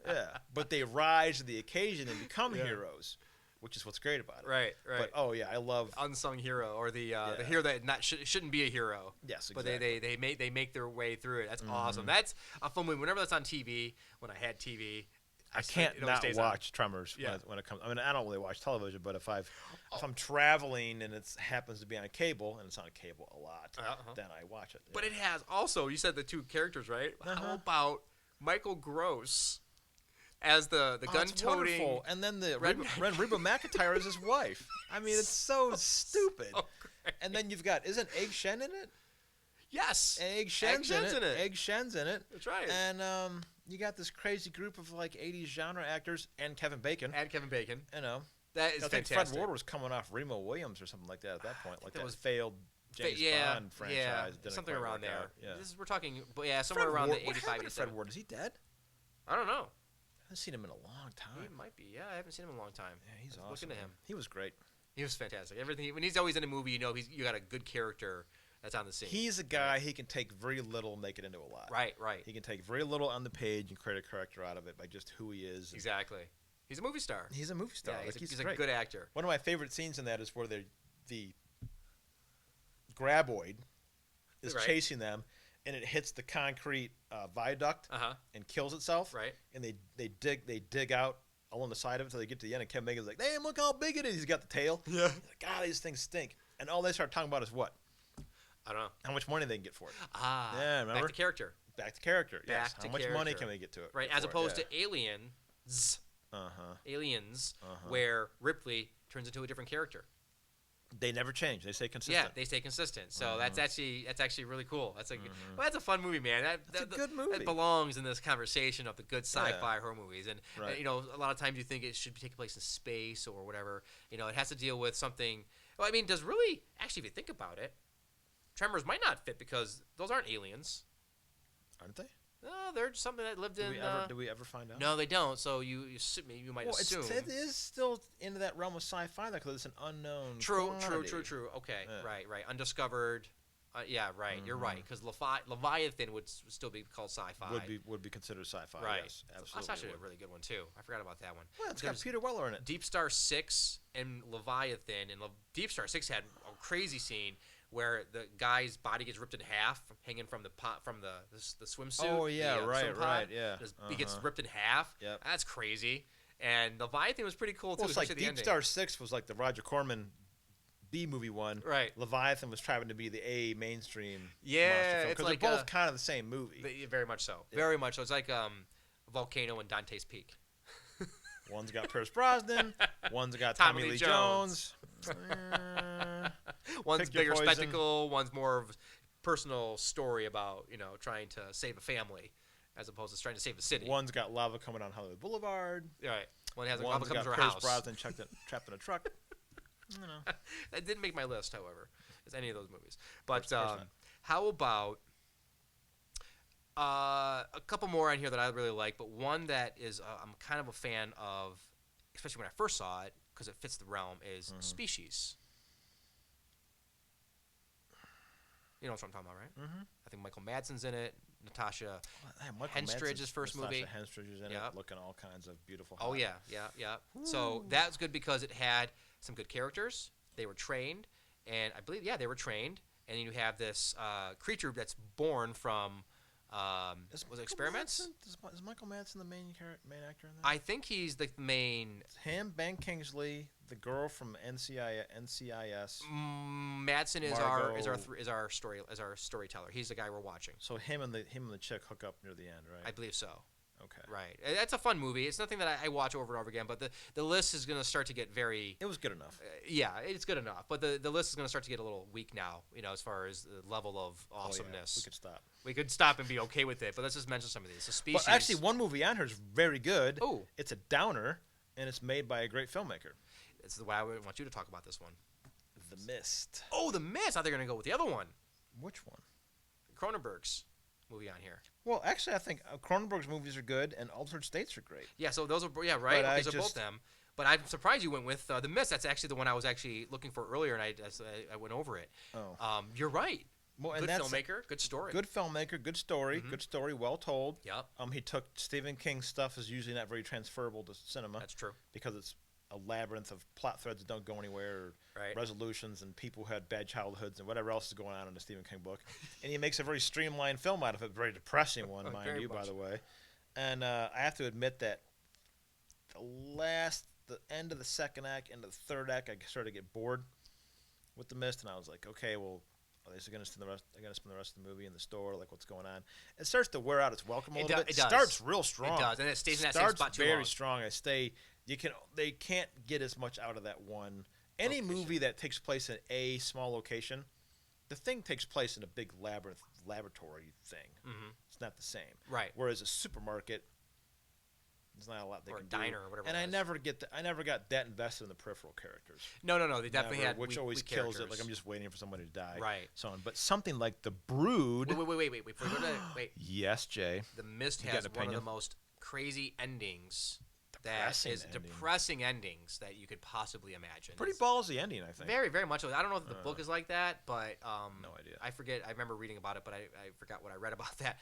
Yeah. But they rise to the occasion and become heroes, which is what's great about it. Right. Right. But I love Unsung hero, or the hero that shouldn't be a hero. Yes, But exactly. they make their way through it. That's awesome. That's a fun movie. Whenever that's on TV, when I had TV, I can't it always not stays on. watch Tremors Yeah. when it comes. I mean, I don't really watch television, but if I'm traveling and it happens to be on cable, and it's on cable a lot, Uh-huh. then I watch it. But it has also, you said the 2 characters, right? How Uh-huh. about Michael Gross as the It's gun-toting? wonderful. And then the Red- Reba McEntire is his wife. I mean, it's so stupid. So great. And then you've got, isn't Egg Shen in it? Yes. Egg Shen's in it. in it. Egg Shen's in it. That's right. And you got this crazy group of like 80s genre actors and Kevin Bacon. And Kevin Bacon. You know, That is I think fantastic. Fred Ward was coming off Remo Williams or something like that at that point, like that that was- failed James Bond franchise. Yeah, Didn't something quite around work there. out. Yeah. We're talking, but yeah, somewhere Fred around Ward, the what 85, happened to Fred 87. Ward? Is he dead? I don't know. I haven't seen him in a long time. He might be. Yeah, I haven't seen him in a long time. Yeah, he's I was awesome. Looking at him, He was great. he was fantastic. Everything when he's always in a movie, you got a good character that's on the scene. He's a guy, he can take very little and make it into a lot. right. He can take very little on the page and create a character out of it by just who he is. Exactly. He's a movie star. He's a movie star. Yeah, Like, he's great. a good actor. One of my favorite scenes in that is where the graboid is Right. chasing them, and it hits the concrete viaduct Uh huh. and kills itself. Right. And they dig out along the side of it until they get to the end, and Kevin Bacon's like, "Damn, look how big it is!" He's got the tail. Yeah. He's like, God, these things stink. And all they start talking about is what? I don't know. How much money they can get for it. Ah. Yeah, remember? Back to character. Back to character. Yes. Back How to much money character. can we get to it? Right. As opposed to Aliens. Aliens, where Ripley turns into a different character. They never change. They stay Yeah, consistent. they stay consistent. So that's actually really cool. That's well, Mm-hmm. that's a fun movie, man. That's a good movie. It belongs in this conversation of the good sci-fi horror movies. And Right. a lot of times you think it should be taking place in space or whatever. It has to deal with something. Well, I mean, does really actually, if you think about it, Tremors might not fit because those aren't aliens. Aren't they? No, they're something that lived in. Do we ever find out? No, they don't. So you might Well, assume. it is still into that realm of sci-fi, though, because it's an unknown. True. quantity. Okay, Yeah. right. Undiscovered. Yeah, right. You're right. Because Leviathan would still be called sci-fi. Would be considered sci-fi. right. Yes, absolutely. That's actually a would. really good one too. I forgot about that one. Well, it's got There's Peter Weller in it. Deep Star 6 and Leviathan, and Deep Star 6 had a crazy scene where the guy's body gets ripped in half, hanging from the pot from the swimsuit. Oh, yeah, the right, swim pod. right, yeah. He gets Uh-huh. ripped in half. Yep. That's crazy. And Leviathan was pretty cool too. Well, it's like especially the Deep ending. Star 6 was like the Roger Corman B movie one. Right. Leviathan was trying to be the A mainstream. Yeah, monster film, it's because like, they're both kind of the same movie. Very much so. Very much so. It's like Volcano and Dante's Peak. One's got Pierce Brosnan. One's got Tommy Tommy Lee Lee Jones. Jones. One's Pick your bigger poison. spectacle. One's more of personal story about trying to save a family. as opposed to trying to save the city. One's got lava coming down Hollywood Boulevard. Right. One has a One's lava comes got to her Pierce house. Brosnan trapped in a truck. You know. That didn't make my list, however, as any of those movies. But Of course not. how about a couple more on here that I really like, but one that is I'm kind of a fan of, especially when I first saw it, because it fits the realm, is Species. You know what I'm talking about, right? Mm-hmm. I think Michael Madsen's in it. Natasha. Michael Henstridge's Madsen's- first Natasha movie. Henstridge is in Yep. it, looking all kinds of beautiful. Oh hot. yeah. So that's good because it had some good characters. They were trained, and I believe they were trained. And you have this creature that's born from was it experiments? Is Michael Madsen the main actor in that? I think he's the main. It's him, Ben Kingsley, the girl from NCIS. Madsen is our storyteller. He's the guy we're watching. So him and the chick hook up near the end, right? I believe so. Okay. Right. That's a fun movie. It's nothing that I watch over and over again, but the list is going to start to get very. It was good enough. Yeah, it's good enough. But the list is going to start to get a little weak now, as far as the level of awesomeness. We could stop. We could stop and be okay with it, but let's just mention some of these. So Species. But actually, one movie on here is very good. Oh. It's a downer, and it's made by a great filmmaker. This is why I want you to talk about this one. The Mist. Oh, The Mist. I thought they were going to go with the other one. Which one? Cronenberg's movie on here. Well, actually, I think Cronenberg's movies are good, and Altered States are great. Yeah, so those are right. But Okay, I so both just- them. But I'm surprised you went with The Mist. That's actually the one I was actually looking for earlier, and I went over it. Oh. You're right. Well, and Good that's filmmaker, good story. Good filmmaker, good story, well told. Yep, He took Stephen King's stuff is usually not very transferable to cinema that's true. because it's a labyrinth of plot threads that don't go anywhere, or Right. resolutions and people who had bad childhoods and whatever else is going on in the Stephen King book. And he makes a very streamlined film out of it, very depressing one, mind Very you, by much. the way. And I have to admit that the end of the second act, end of the third act, I started to get bored with The Mist, and I was like, okay, well, are they going to spend the rest of the movie in the store? Like, what's going on? It starts to wear out its welcome a It little do- bit. it does. Starts real strong. It does, and it stays in that same Starts spot too very long. strong. They can't get as much out of that one. Any Location. movie that takes place in a small location, the thing takes place in a big laboratory thing. Mhm. It's not the same. Right. Whereas a supermarket, there's not a lot they Or a can diner do. or whatever And it I is. never got that invested in the peripheral characters. No. They definitely Never, had which weak, always weak kills it. characters. Like I'm just waiting for somebody to die. Right. So on. But something like The Brood. Wait. Before we go to wait, Yes, Jay. The Mist You got has an one of the opinion? most crazy endings. Depressing That is ending. depressing endings that you could possibly imagine. Pretty It's ballsy ending, I think. very, very much. I don't know if the book is like that, but No idea. I forget. I remember reading about it, but I forgot what I read about that.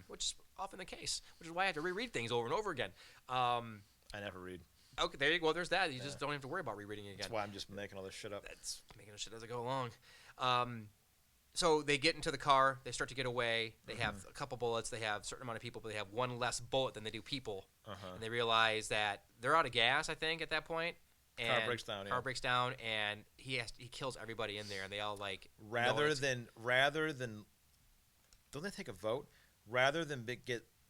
Which is often the case, which is why I have to reread things over and over again. I never read. Okay, there you go. There's that. You just don't have to worry about rereading it again. That's why I'm just making all this shit up. That's making the shit as I go along. So they get into the car. They start to get away. They have a couple bullets. They have a certain amount of people, but they have one less bullet than they do people. And they realize that they're out of gas, I think, at that point. And Car breaks down, Car yeah. breaks down, and he kills everybody in there, and they all like Rather know than, don't they take a vote? Rather than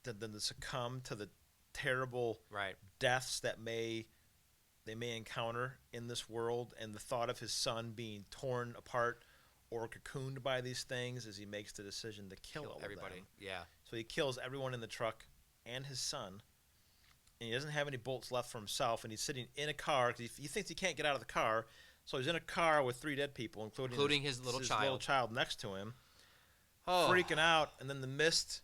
than succumb to the terrible right. deaths that they may encounter in this world, and the thought of his son being torn apart or cocooned by these things, as he makes the decision to kill all everybody. of them. Yeah. So he kills everyone in the truck and his son, and he doesn't have any bullets left for himself, and he's sitting in a car because he thinks he can't get out of the car. So he's in a car with 3 dead people, including his little little child. child next to him, Oh. freaking out. And then the mist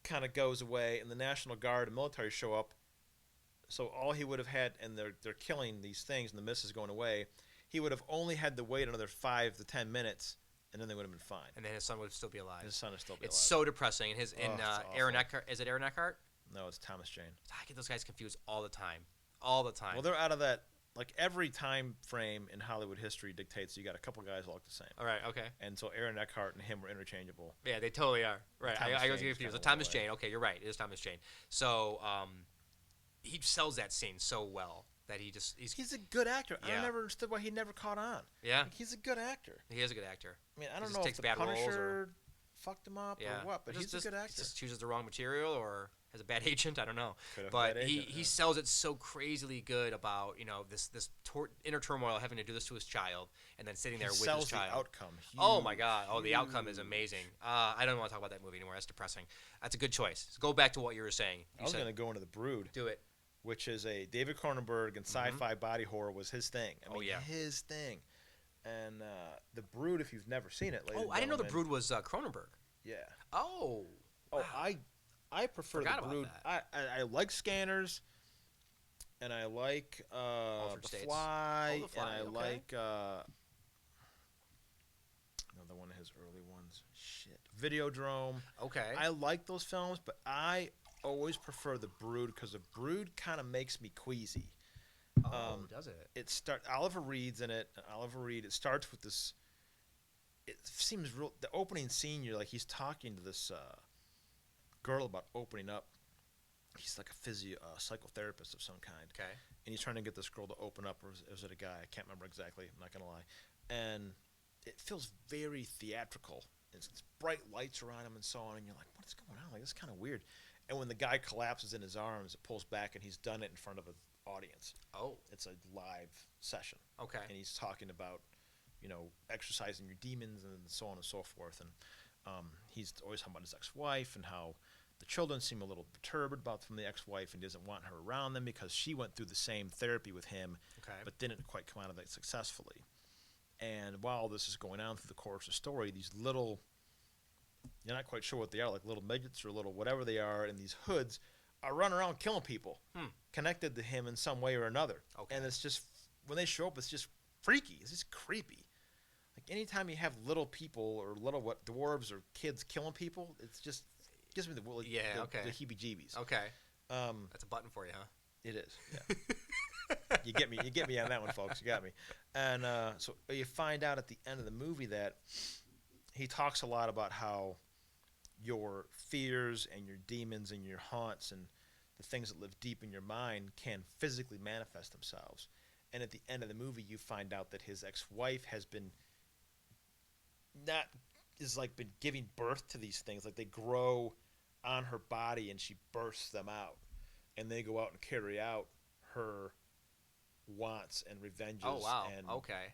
kind of goes away, and the National Guard and military show up. So all he would have had, and they're killing these things, and the mist is going away. He would have only had to wait another 5 to 10 minutes, and then they would have been fine. And then his son would still be alive. His son is still It's alive. so depressing. And it's awful. Aaron Eckhart. Is it Aaron Eckhart? No, it's Thomas Jane. I get those guys confused all the time. All the time. Well, they're out of that. Like every time frame in Hollywood history dictates you got a couple guys who look the same. all right. Okay. And so Aaron Eckhart and him were interchangeable. Yeah, they totally are. Right. Thomas I was Jane is confused. So kinda Thomas one way. Jane. Okay, you're right. It is Thomas Jane. So he sells that scene so well that he's He's a good actor. Yeah. I never understood why he never caught on. yeah. Like, he's a good actor. He is a good actor. I mean, I He don't just know takes if the bad roles, Punisher or- fucked him up Yeah. or what, but he's a good actor. Just chooses the wrong material or has a bad agent. I don't know. Could have a But bad agent, he yeah. sells it so crazily good about this inner turmoil having to do this to his child and then sitting there He with sells his child. the outcome. Oh my God! Oh, the Huge. outcome is amazing. I don't want to talk about that movie anymore. That's depressing. That's a good choice. So go back to what you were saying. I was going to go into The Brood, do it. which is a David Cronenberg and sci-fi body horror was his thing. I mean, yeah. his thing. And The Brood, if you've never seen it, ladies Oh, and I didn't know The gentlemen, Brood was Cronenberg. Yeah. Oh. Oh, wow. I prefer Forgot The about Brood. that. I like Scanners, and I like Altered The States. Fly, Oh, The Fly, and I okay. like another one of his early ones. Shit, Videodrome. Okay. I like those films, but I always prefer The Brood because The Brood kind of makes me queasy. does it? Oliver Reed's in it, and Oliver Reed. It starts with this. It seems real. The opening scene, you're like he's talking to this girl about opening up. He's like a psychotherapist of some kind, Okay. and he's trying to get this girl to open up, or is it a guy? I can't remember exactly. I'm not gonna lie, and it feels very theatrical. It's bright lights around him and so on, and you're like, what is going on? Like, this is kind of weird. And when the guy collapses in his arms, it pulls back, and he's done it in front of an audience. Oh. It's a live session, Okay. and he's talking about, exercising your demons and so on and so forth. And he's always talking about his ex-wife and how the children seem a little perturbed from the ex-wife and doesn't want her around them because she went through the same therapy with him, Okay. but didn't quite come out of it successfully. And while this is going on through the course of the story, these little, you're not quite sure what they are, like little midgets or little whatever they are, in these hoods, are running around killing people, connected to him in some way or another. Okay. And it's just, when they show up, it's just freaky. It's just creepy. Like, anytime you have little people or little dwarves or kids killing people, it's just gives me the heebie-jeebies. Okay. That's a button for you, huh? It is. Yeah. You get me on that one, folks. You got me. And so you find out at the end of the movie that he talks a lot about how your fears and your demons and your haunts and the things that live deep in your mind can physically manifest themselves. And at the end of the movie, you find out that his ex-wife has been giving birth to these things. Like, they grow on her body and she bursts them out, and they go out and carry out her wants and revenges and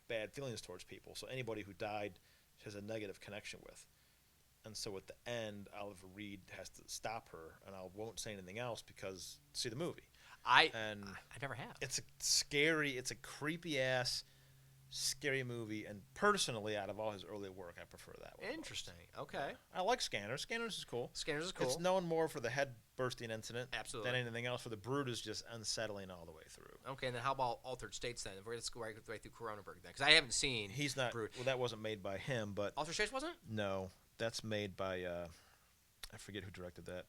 bad feelings towards people. So anybody who died, she has a negative connection with. And so at the end, Oliver Reed has to stop her, and I won't say anything else because see the movie. I never have. It's a creepy ass, scary movie, and personally, out of all his early work, I prefer that one. Interesting. Okay. I like Scanners. Scanners is cool. Scanners is cool. It's known more for the head bursting incident Absolutely. than anything else. For The Brood is just unsettling all the way through. Okay, and then how about Altered States then? Let's go right through Cronenberg then, because I haven't seen. He's not. Brood. Well, that wasn't made by him, but Altered States wasn't? no, that's made by. I forget who directed that.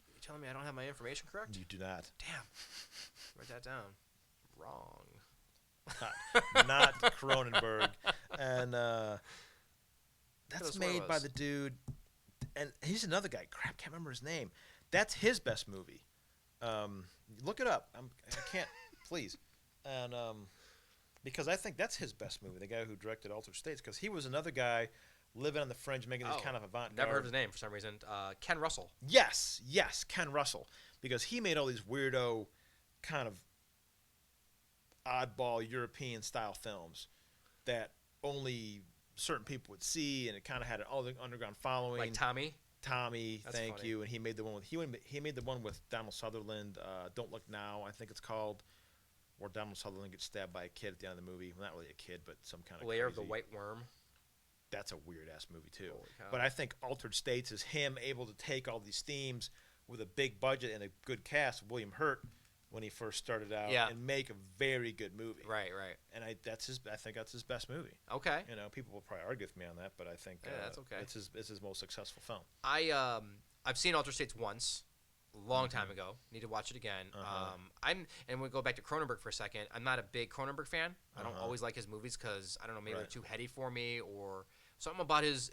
You telling me I don't have my information correct? You do not. Damn. Write that down. Wrong. Not Cronenberg, and Could've that's sworn it made by was. the dude, and he's another guy. Crap, can't remember his name. That's his best movie. Look it up. I can't, please, and because I think that's his best movie. The guy who directed Altered States, because he was another guy living on the fringe, making these kind of avant-garde. Never heard his name for some reason. Ken Russell. Yes, Ken Russell, because he made all these weirdo, kind of oddball European style films that only certain people would see, and it kind of had an underground following. Like Tommy. Thank funny. you. And he made the one with he made the one with Donald Sutherland. Don't Look Now, I think it's called, where Donald Sutherland gets stabbed by a kid at the end of the movie. Well, not really a kid, but some kind of Lair of the crazy- White Worm. That's a weird ass movie too. Holy cow. But I think Altered States is him able to take all these themes with a big budget and a good cast, William Hurt, when he first started out, Yeah. and make a very good movie. Right. And I think that's his best movie. Okay. People will probably argue with me on that, but I think Yeah, that's okay. It's his most successful film. I've seen Altered States once, a long time ago. Need to watch it again. And we'll go back to Cronenberg for a second. I'm not a big Cronenberg fan. I don't always like his movies because I don't know, maybe they're Right. too heady for me or something about his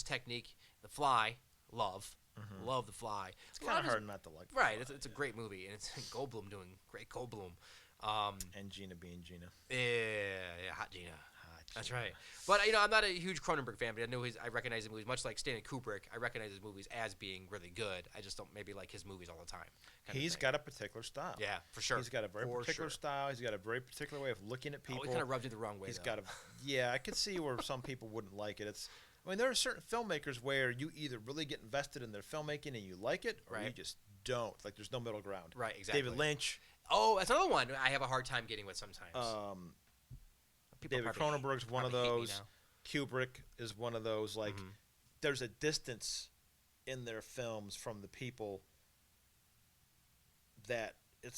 technique. The Fly, love The Fly. It's kind of hard not to like. Right, it's a great movie, and it's Goldblum doing great Goldblum. And Gina being Gina. Yeah, Hot Gina. Hot That's right. But I'm not a huge Cronenberg fan, but I recognize his movies much like Stanley Kubrick. I recognize his movies as being really good. I just don't maybe like his movies all the time. He's got a particular style. Yeah, for sure. He's got a very particular style. He's got a very particular way of looking at people. He kind of rubbed you the wrong way. He's got yeah. I could see where some people wouldn't like it. There are certain filmmakers where you either really get invested in their filmmaking and you like it, or you just don't. Like there's no middle ground. Right. Exactly. David Lynch. Oh, that's another one I have a hard time getting with sometimes. David Cronenberg's one of those. Kubrick is one of those. Like, there's a distance in their films from the people that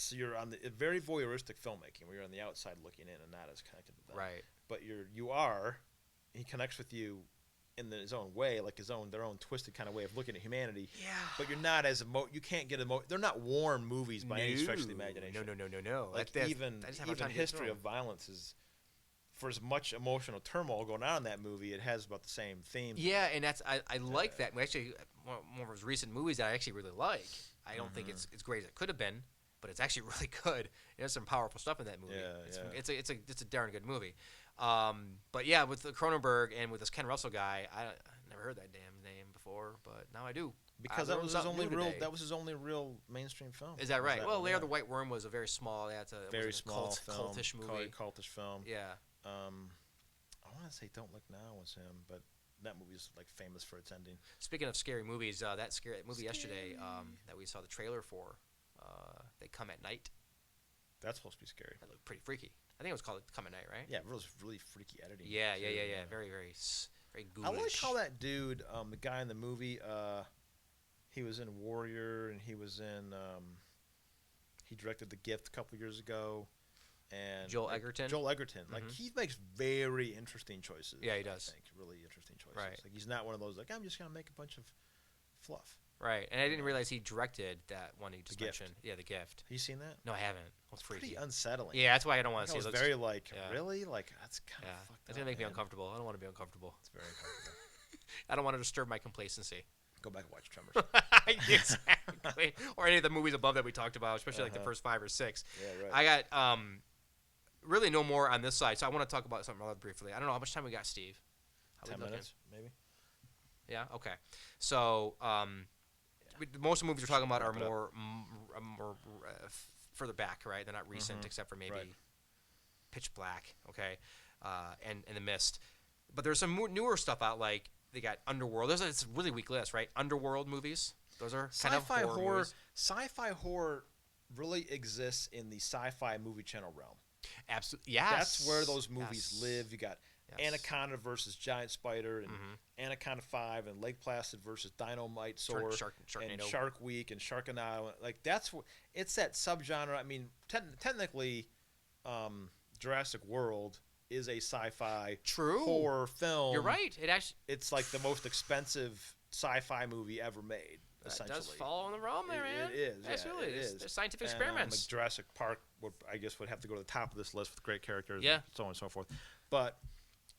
you're on the very voyeuristic filmmaking where you're on the outside looking in and not as connected to them. Right. But he connects with you in his own way, like their own twisted kind of way of looking at humanity. Yeah. But you're not as you can't get they're not warm movies by any stretch of the imagination. No. Like even History of Violence is, for as much emotional turmoil going on in that movie, it has about the same themes. Yeah, and I like that. Actually, one of his recent movies that I actually really like. I don't think it's great as it could have been, but it's actually really good. There's some powerful stuff in that movie. It's a darn good movie. But yeah, with the Cronenberg and with this Ken Russell guy, I never heard that damn name before, but now I do. Because that was his only real mainstream film. Is that right? Well, Lair the White Worm was a very small. It's a very small film, cultish movie. Cultish film. Yeah. I want to say Don't Look Now was him, but that movie's like famous for its ending. Speaking of scary movies, that movie yesterday that we saw the trailer for, They Come at Night. That's supposed to be scary. That looked pretty freaky. I think it was called Come at Night, right? Yeah, it was really freaky editing. Yeah. Very, very, very ghoulish. I like how that dude, the guy in the movie, he was in Warrior, and he was in, he directed The Gift a couple years ago. And Joel Egerton. Like he makes very interesting choices. Yeah, he does. I think really interesting choices. Right. Like he's not one of those like I'm just gonna make a bunch of fluff. Right, and I didn't realize he directed that one you just mentioned. Gift. Yeah, The Gift. Have you seen that? No, I haven't. It's pretty unsettling. Yeah, that's why I don't want to see it. It's very like really like that's kind of fucked up. It's gonna make me uncomfortable. I don't want to be uncomfortable. It's very uncomfortable. I don't want to disturb my complacency. Go back and watch Tremors. Exactly. Or any of the movies above that we talked about, especially like the first 5 or 6. Yeah, right. I got really no more on this side, so I want to talk about something rather briefly. I don't know how much time we got, Steve. 10 minutes, maybe. Yeah. Okay. So most of the movies we're talking about are more further back, right? They're not recent, except for maybe Pitch Black, okay, and The Mist. But there's some newer stuff out, like they got Underworld. It's a really weak list, right? Underworld movies. Those are kind of horror. Sci-fi horror really exists in the Sci-Fi Movie Channel realm. Absolutely, yes. That's where those movies live. You got Anaconda versus Giant Spider, and Anaconda 5, and Lake Placid versus Dynamite Soar, and Shark Week, and Sharknado. Like it's that subgenre. I mean, technically, Jurassic World is a sci-fi horror film. You're right. It's like the most expensive sci-fi movie ever made. That does fall on the realm there, man. It is. Absolutely. It is. There's scientific experiments. Like Jurassic Park would have to go to the top of this list with great characters and so on and so forth. But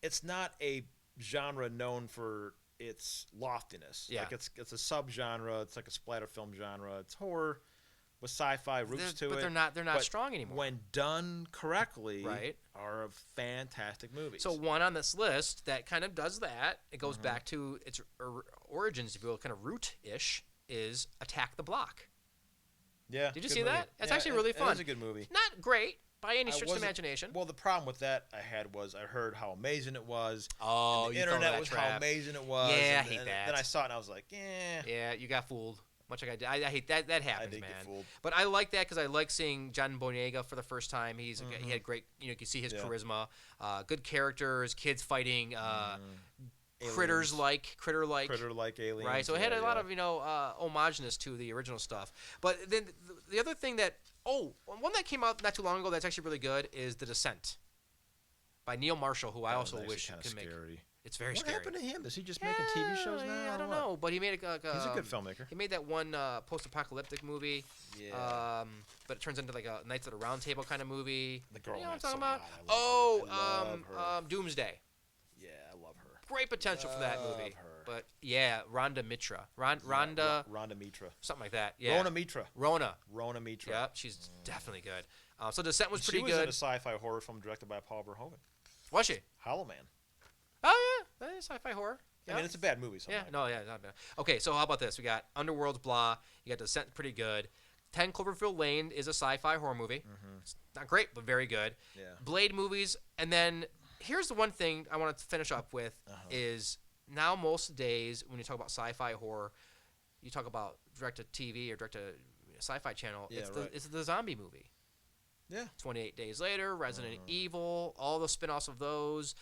it's not a genre known for its loftiness. Yeah. Like it's a subgenre. It's like a splatter film genre. It's horror with sci-fi roots to it. But they're not strong anymore. When done correctly, are a fantastic movies. So one on this list that kind of does that, it goes back to its origins, if you will, kind of root-ish, is Attack the Block. Yeah. Did you see that? It's actually really fun. It is a good movie. Not great by any stretch of the imagination. Well, the problem with that I had was I heard how amazing it was. Oh, and the internet was how amazing it was. Yeah, I hate that. Then I saw it and I was like, Yeah, you got fooled. Much like I did. I hate that. That happens, I did man. Get fooled. But I like that because I like seeing John Boyega for the first time. He had great. You can see his charisma. Good characters. Kids fighting. Critter-like aliens, right? So it had a lot of homogenous to the original stuff. But then the other thing that one that came out not too long ago that's actually really good is The Descent by Neil Marshall, who I also wish could make. It's very scary. What happened to him? Is he just making TV shows now? I don't know, but he made he's a good filmmaker. He made that one post-apocalyptic movie. Yeah. But it turns into like a Knights at the Round Table kind of movie. The girl. You know what I'm talking about? Doomsday. Yeah, I love her. Great potential for that movie. But yeah, Rhonda Mitra. Rhonda Mitra. Something like that. Yeah. Rona Mitra. Rona Mitra. Yeah, she's definitely good. So Descent was pretty good. She was in a sci-fi horror film directed by Paul Verhoeven. Was she? Hollow Man. Oh yeah, that is sci-fi horror. I mean, it's a bad movie. Yeah, Sometimes. no, yeah, not bad. Okay, so how about this? We got Underworld's blah. You got Descent, pretty good. 10 Cloverfield Lane is a sci-fi horror movie. It's not great, but very good. Yeah. Blade movies, and then here's the one thing I want to finish up with is now most days when you talk about sci-fi horror, you talk about direct-to-TV or direct-to-sci-fi channel. Yeah, It's the zombie movie. Yeah. 28 Days Later, Resident Evil, all the spin-offs of those,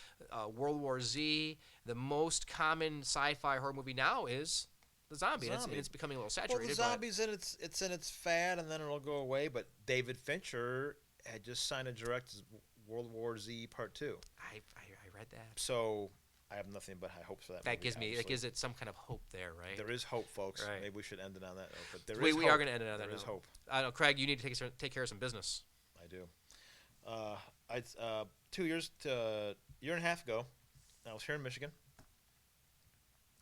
World War Z. The most common sci-fi horror movie now is the zombie. And it's becoming a little saturated. Well, the zombies it's in its fad, and then it'll go away. But David Fincher had just signed a direct World War Z Part 2. I read that. So I have nothing but high hopes for that. That movie, gives it some kind of hope there, right? There is hope, folks. Right. Maybe we should end it on that note. But We are going to end it on that There is note. hope. I know, Craig. You need to take care of some business. I do. 2 years to year and a half ago, I was here in Michigan,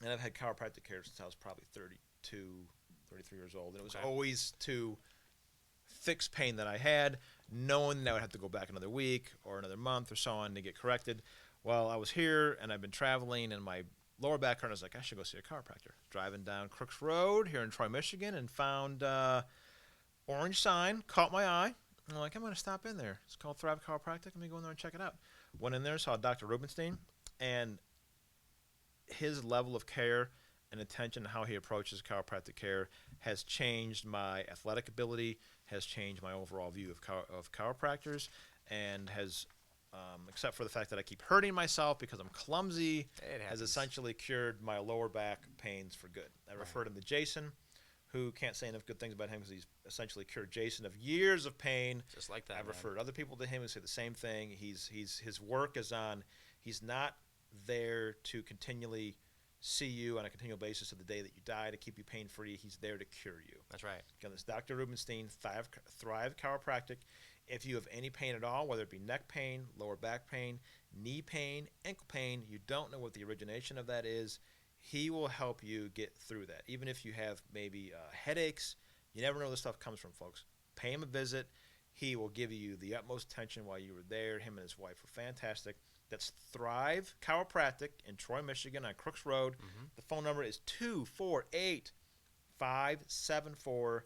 and I've had chiropractic care since I was probably 32, 33 years old, and it was always to fix pain that I had, knowing that I would have to go back another week or another month or so on to get corrected. Well, I was here, and I've been traveling, and my lower back hurt. I was like, I should go see a chiropractor. Driving down Crooks Road here in Troy, Michigan, and found orange sign, caught my eye. I'm like, I'm going to stop in there. It's called Thrive Chiropractic. Let me go in there and check it out. Went in there, saw Dr. Rubenstein, and his level of care and attention to how he approaches chiropractic care has changed my athletic ability, has changed my overall view of chiropractors, and has, except for the fact that I keep hurting myself because I'm clumsy, has essentially cured my lower back pains for good. I referred him to Jason, who can't say enough good things about him because he's essentially cured Jason of years of pain. Just like that. I've referred other people to him who say the same thing. His work is on. He's not there to continually see you on a continual basis to the day that you die to keep you pain free. He's there to cure you. That's right. Again, this Dr. Rubenstein, Thrive Chiropractic. If you have any pain at all, whether it be neck pain, lower back pain, knee pain, ankle pain, you don't know what the origination of that is, he will help you get through that. Even if you have maybe headaches, you never know where this stuff comes from, folks. Pay him a visit. He will give you the utmost attention while you were there. Him and his wife were fantastic. That's Thrive Chiropractic in Troy, Michigan on Crooks Road. The phone number is 248-574-9355.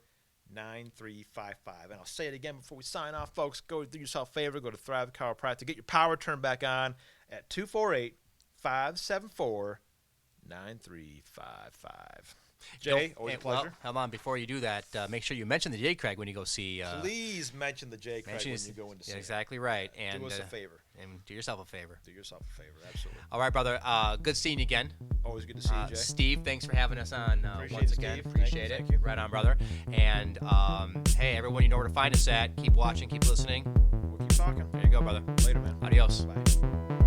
And I'll say it again before we sign off, folks. Go do yourself a favor. Go to Thrive Chiropractic. Get your power turned back on at 248-574-9355. Jay, always a pleasure. Well, hold on. Before you do that, make sure you mention the J. Craig when you go see. Please mention the J. Craig when you go in to see him. Exactly right. And do us a favor. And do yourself a favor. Do yourself a favor, absolutely. All right, brother. Good seeing you again. Always good to see you, Jay. Steve, thanks for having us on Appreciate once it, again. Steve. Appreciate Thank it. you. Right on, brother. And hey, everyone, you know where to find us at. Keep watching, keep listening. We'll keep talking. There you go, brother. Later, man. Adios. Bye.